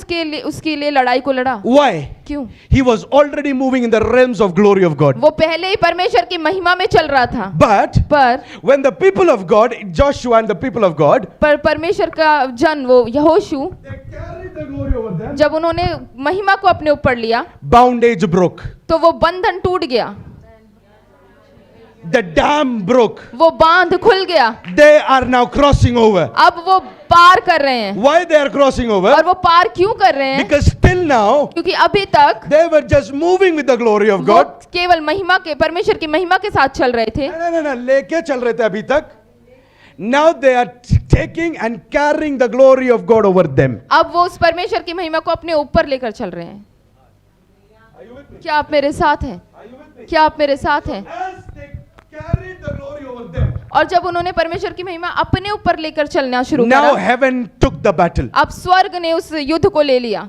उसके लिए लड़ाई को लड़ा। Why? क्यों? He was already moving in the realms of glory of God. वो पहले ही परमेश्वर की महिमा में चल रहा था, But पर when the people of God, Joshua and the people of God, परमेश्वर का जन वो यहोशू, they carried the glory over them, जब उन्होंने महिमा को अपने ऊपर लिया bondage broke. तो वो बंधन टूट गया, The dam broke. वो बांध खुल गया। They are now crossing over. अब वो पार कर रहे हैं। Why they are crossing over? और वो पार क्यों कर रहे हैं? Because till now, क्योंकि अभी तक they were just moving with the glory of वो God. केवल महिमा के, परमेश्वर की महिमा के साथ चल रहे थे। No, लेके चल रहे थे अभी तक. Now they are taking and carrying the glory of God over them. अब वो उस परमेश्वर की महिमा को अपने ऊपर लेकर चल रहे हैं। क्या आप मेरे साथ हैं? क्या आप मेरे साथ हैं? As they carried the glory over them, और जब उन्होंने परमेश्वर की महिमा अपने ऊपर लेकर चलना शुरू now करा, heaven took the battle. अब स्वर्ग ने उस युद्ध को ले लिया।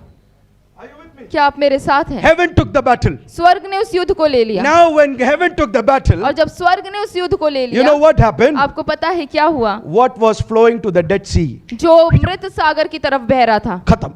Are you with me? क्या आप मेरे साथ हैं? Heaven took the battle. स्वर्ग ने उस युद्ध को ले लिया। Now when heaven took the battle, और जब स्वर्ग ने उस युद्ध को ले you लिया, know what happened? आपको पता है क्या हुआ? What was flowing to the Dead Sea? जो मृत सागर की तरफ बह रहा था, Khatam.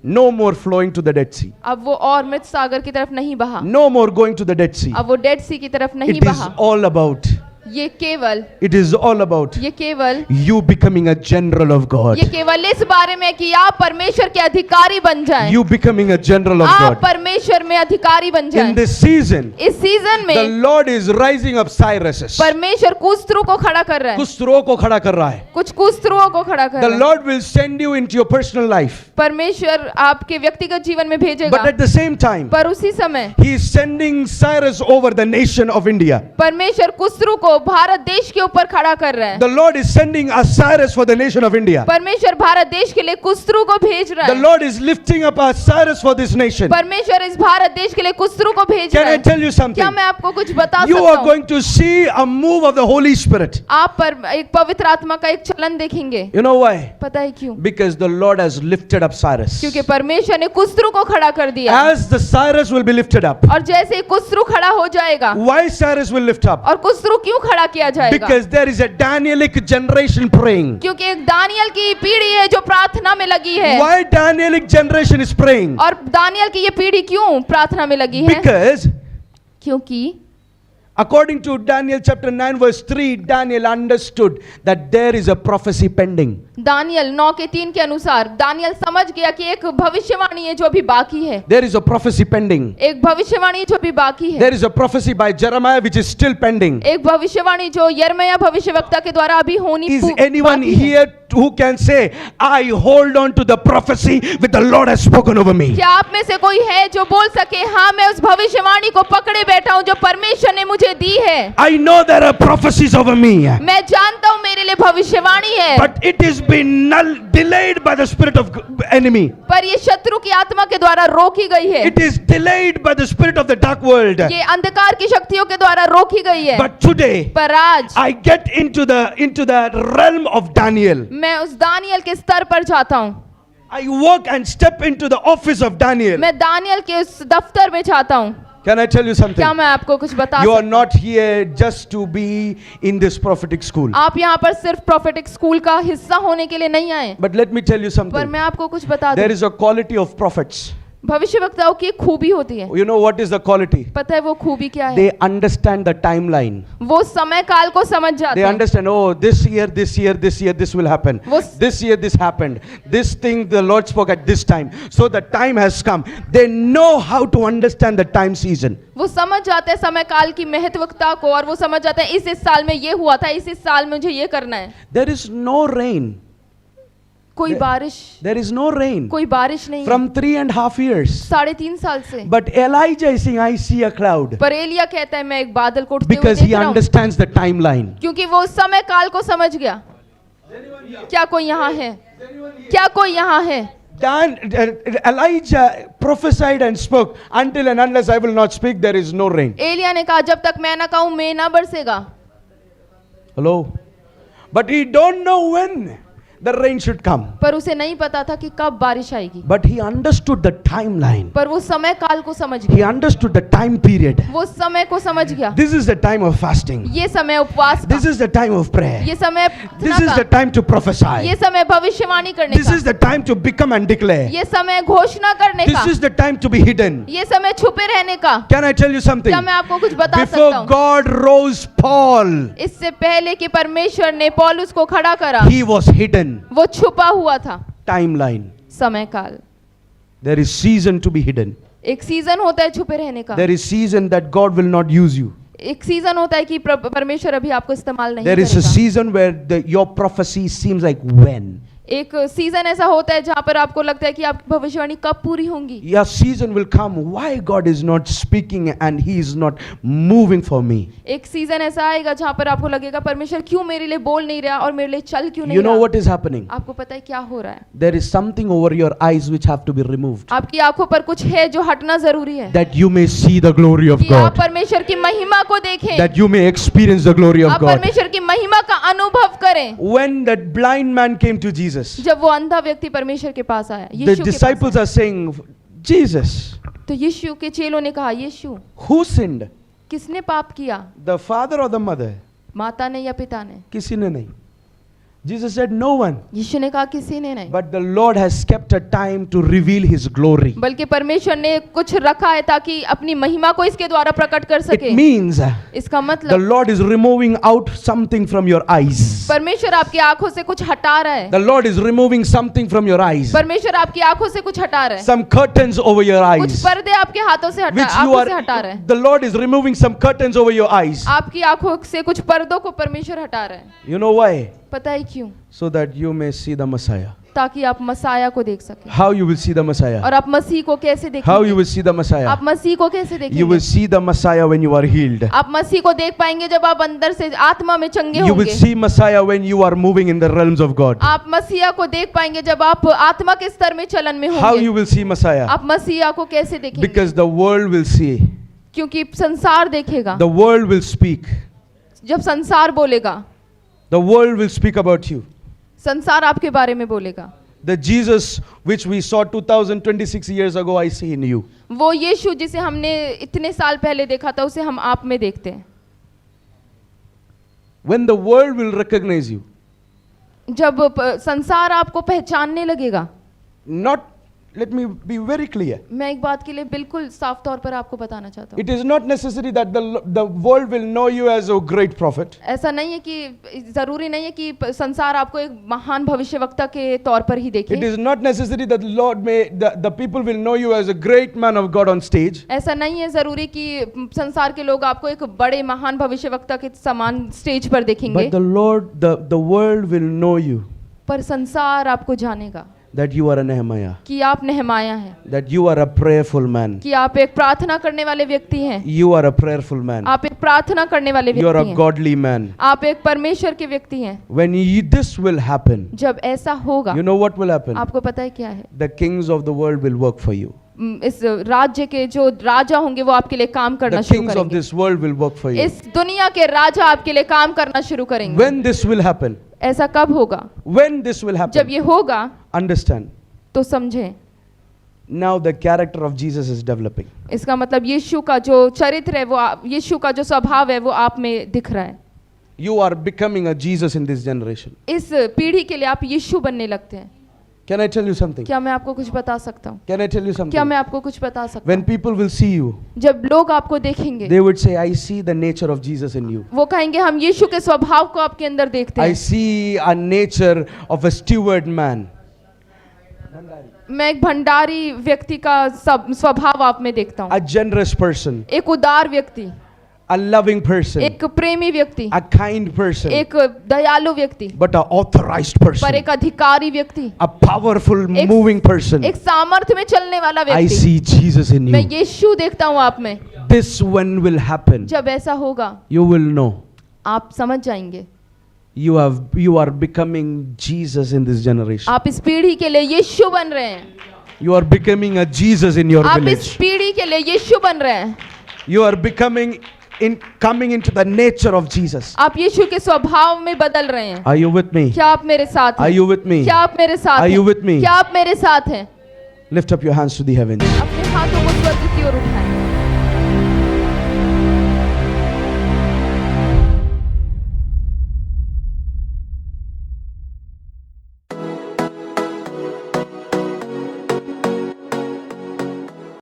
No more flowing to the Dead Sea. अब वो और मृत सागर की तरफ नहीं बहा, No more going to the Dead Sea. अब वो डेड सी की तरफ नहीं It is बहा। all about ये केवल It is all about ये केवल you becoming a general of God. ये केवल इस बारे में कि आप परमेश्वर के अधिकारी बन जाएं। You becoming a general of आप God. परमेश्वर में अधिकारी बन In जाएं। this season, इस सीजन the में Lord is rising up Cyruses. परमेश्वर कुस्त्रों को खड़ा कर रहा है, कुस्त्रों को खड़ा कर रहा है. कुछ कुस्त्रों को खड़ा कर The रहा है। Lord will send you into your personal life. परमेश्वर आपके व्यक्तिगत जीवन में But भेजेगा, at the same time, पर उसी समय He is sending Cyrus over the nation of India. परमेश्वर कुस्त्रों को भारत देश के ऊपर खड़ा कर रहा है। The Lord is sending a Cyrus for the nation of India. परमेश्वर भारत देश के लिए कुस्त्रों को भेज रहा The है। Lord is lifting up a Cyrus for this nation. परमेश्वर इस भारत देश के लिए कुस्त्रों को भेज Can रहा I है। tell you something? क्या मैं आपको कुछ बता You सकता are हूँ? going to see a move of the Holy Spirit. आप पर एक पवित्र आत्मा का एक चलन देखेंगे। You know why? पता है क्यों? Because the Lord has lifted up Cyrus. क्योंकि परमेश्वर ने कुस्त्रों को खड़ा कर दिया, As the Cyrus will be lifted up. और जैसे ही कुस्रू खड़ा हो जाएगा, Why Cyrus will lift up? और कुस्रू क्यों खड़ा किया जाएगा? Because there is a Danielic generation praying. क्योंकि एक दानियल की पीढ़ी है जो प्रार्थना में लगी है। Why Danielic generation is praying? और दानियल की ये पीढ़ी क्यों प्रार्थना में लगी है? Because क्योंकि according to Daniel chapter 9 verse 3, Daniel understood that there is a prophecy pending. Daniel 9:3 के अनुसार दानियल समझ गया कि एक भविष्यवाणी है जो अभी बाकी है। There is a prophecy pending. एक भविष्यवाणी है जो अभी बाकी है। There is a prophecy by Jeremiah which is still pending. एक भविष्यवाणी जो यिर्मयाह भविष्यवक्ता के द्वारा अभी होनी Is anyone बाकी है। here who can say, I hold on to the prophecy which the Lord has spoken over me? क्या आप में से कोई है जो बोल सके, हाँ मैं उस भविष्यवाणी को पकड़े बैठा हूँ जो परमेश्वर ने मुझे दी है? I know there are prophecies over me, मैं जानता हूँ मेरे लिए भविष्यवाणी है, but it is been delayed by the spirit of enemy. पर ये शत्रु की आत्मा के द्वारा रोकी गई है। It is delayed by the spirit of the dark world. ये अंधकार की शक्तियों के द्वारा रोकी गई है। But today, पर आज I get into the realm of Daniel. मैं उस दानियल के स्तर पर जाता हूँ। I walk and step into the office of Daniel. मैं दानियल के उस दफ्तर में जाता हूँ। Can I tell you something? क्या मैं आपको कुछ बता You are सकता not here just to be in this prophetic school. हूँ? आप यहाँ पर सिर्फ प्रोफेटिक स्कूल का हिस्सा होने के लिए नहीं आए, But let me tell you पर something. मैं आपको कुछ बता There दूँ। is a quality of prophets. भविष्यवक्ताओं की एक खूबी होती है। You know what is the quality? पता है वो खूबी क्या है? They understand the timeline. वो समय काल को समझ जाते They हैं। understand, oh, this year, this will happen. This year, this happened. This thing the Lord spoke at this time. So the time has come. They know how to understand the time season. वो समझ जाते हैं समय काल की महत्वता को, और वो समझ जाते हैं इस साल में ये हुआ था, इस साल में मुझे ये करना है। There is no rain. कोई बारिश, There is no rain. कोई बारिश नहीं है From 3.5 years. 3.5 साल से। But Elijah is saying, I see a cloud. पर एलिया कहता है मैं एक बादल को उठते हुए Because देख he रहा हूँ, understands the timeline. क्योंकि वो समय काल को समझ गया। क्या कोई यहाँ है? क्या कोई यहाँ है? Elijah prophesied and spoke, until and unless I will not speak, there is no rain. Elia ने कहा जब तक मैं ना कहूँ मैं ना बरसेगा। Hello? But he don't know when the rain should come. पर उसे नहीं पता था कि कब बारिश आएगी, But he understood the timeline. पर वो समय काल को समझ He गया। understood the time period. वो समय को समझ गया। This is the time of fasting. ये समय उपवास This का, is the time of prayer. ये समय This प्रार्थना is the का, time to prophesy. ये समय भविष्यवाणी करने This का, is the time to become and declare. ये समय घोषणा करने This का, is the time to be hidden. ये समय छुपे रहने का। Can I tell you something? क्या मैं आपको कुछ बता सकता Before हूँ? God rose Paul, इससे पहले कि परमेश्वर ने पौलुस को खड़ा करा, he was hidden. वो छुपा हुआ था। Timeline. समय काल, There is season to be hidden. एक सीजन होता है छुपे रहने का। There is season that God will not use you. एक सीजन होता है कि परमेश्वर अभी आपको इस्तेमाल नहीं There is a करेगा। season where your prophecy seems like when. एक सीजन ऐसा होता है जहाँ पर आपको लगता है कि आपकी भविष्यवाणी कब पूरी होंगी। Your season will come. Why God is not speaking and He is not moving for me? एक सीजन ऐसा आएगा जहाँ पर आपको लगेगा परमेश्वर क्यों मेरे लिए बोल नहीं रहा और मेरे लिए चल क्यों नहीं You know रहा। what is happening? आपको पता है क्या हो रहा है? There is something over your eyes which have to be removed, आपकी आंखों पर कुछ है जो हटना जरूरी है, that you may see the glory of कि आप God, परमेश्वर की महिमा को देखें, that you may experience the glory of आप God. परमेश्वर की महिमा का अनुभव करें। When that blind man came to Jesus, जब वो अंधा व्यक्ति परमेश्वर के पास आया, the यीशु के पास disciples are saying, Jesus, आया, तो यीशु के चेलों ने कहा यीशु who sinned? किसने पाप किया, The father or the mother? माता ने या पिता ने? किसी ने नहीं. Jesus said, no one. यीशु ने कहा किसी ने नहीं, But the Lord has kept a time to reveal His glory. बल्कि परमेश्वर ने कुछ रखा है ताकि अपनी महिमा को इसके द्वारा प्रकट कर It सके। means इसका the मतलब Lord is removing out something from your eyes. परमेश्वर आपकी आंखों से कुछ हटा रहा है। The Lord is removing something from your eyes. परमेश्वर आपकी आंखों से कुछ हटा रहा है। Some curtains over your कुछ eyes. पर्दे आपके हाथों से हटा, Which you आंखों से हटा रहा are, है। the Lord is removing some curtains over your eyes. आपकी आंखों से कुछ पर्दों को परमेश्वर हटा रहा है। You know why? पता है क्यों? So that you may see the Messiah. ताकि आप मसाया को देख सकें। How you will see the Messiah? और आप मसीह को कैसे How you देखेंगे? will see the Messiah? आप मसीह को कैसे You will देखेंगे? see the Messiah when you are healed. आप मसीह को देख पाएंगे जब आप अंदर से आत्मा में चंगे You will होंगे। see Messiah when you are moving in the realms of God. आप मसीहा को देख पाएंगे जब आप आत्मा के स्तर में चलन में How होंगे। you will see Messiah? आप मसीहा को कैसे देखेंगे? Because the world will see. क्योंकि संसार देखेगा। The world will speak. जब संसार बोलेगा, The world will speak about you. संसार आपके बारे में बोलेगा। The Jesus which we saw 2026 years ago, I see in you. वो यीशु जिसे हमने इतने साल पहले देखा था, उसे हम आप में देखते हैं। When the world will recognize you, जब संसार आपको पहचानने लगेगा। not, let me be very clear. मैं एक बात के लिए बिल्कुल साफ तौर पर आपको बताना चाहता हूँ। It is not necessary that the world will know you as a great prophet. ऐसा नहीं है कि जरूरी नहीं है कि संसार आपको एक महान भविष्यवक्ता के तौर पर ही देखे। It is not necessary that the people will know you as a great man of God on stage. ऐसा नहीं है जरूरी कि संसार के लोग आपको एक बड़े महान भविष्यवक्ता के समान स्टेज पर देखेंगे। But the world will know you पर संसार आपको जानेगा that you are a Nehemiah, कि आप नेहमाया हैं, that you are a prayerful man. कि आप एक प्रार्थना करने वाले व्यक्ति हैं, You are a prayerful man. आप एक प्रार्थना करने वाले You are व्यक्ति a हैं, godly man. आप एक परमेश्वर के व्यक्ति हैं। When this will happen, जब ऐसा होगा, you know what will happen? आपको पता है क्या है? The kings of the world will work for you. इस राज्य के जो राजा होंगे वो आपके लिए काम करना The शुरू kings of करेंगे। this world will work for you. इस दुनिया के राजा आपके लिए काम करना शुरू करेंगे। When this will happen, ऐसा कब होगा? when this will जब happen, ये होगा understand. तो समझें। Now the character of Jesus is developing. इसका मतलब यीशु का जो चरित्र है, वो यीशु का जो स्वभाव है वो आप में दिख रहा है। You are becoming a Jesus in this generation. इस पीढ़ी के लिए आप यीशु बनने लगते हैं। Can I tell you something? क्या मैं आपको कुछ बता सकता हूँ? Can I tell you क्या something? मैं आपको कुछ बता सकता When हूँ? people will see you, जब लोग आपको देखेंगे, they would say, I see the nature of Jesus in you. वो कहेंगे हम यीशु के स्वभाव को आपके अंदर देखते I हैं। see a nature of a steward man. मैं एक भंडारी व्यक्ति का स्वभाव आप में देखता हूँ। A generous person, एक उदार व्यक्ति, a loving person, एक प्रेमी व्यक्ति, a kind person, एक दयालु व्यक्ति, but an authorized पर person, एक अधिकारी व्यक्ति, a powerful, एक- moving person. एक सामर्थ्य में चलने वाला I व्यक्ति। see Jesus in मैं you. यीशु देखता हूँ आप में। This when will happen, जब ऐसा होगा, you will know. आप समझ जाएंगे। You are becoming Jesus in this generation. आप इस पीढ़ी के लिए यीशु बन रहे हैं। You are becoming a Jesus in your आप इस village. पीढ़ी के लिए यीशु बन रहे हैं। You are coming into the nature of Jesus. आप यीशु के स्वभाव में बदल रहे हैं। Are you with me? क्या आप मेरे साथ Are हैं? you with me? क्या आप मेरे साथ Are हैं? you with me? क्या आप मेरे साथ हैं? Lift up your hands to the heavens. अपने हाथों को स्वर्ग की ओर उठाएं।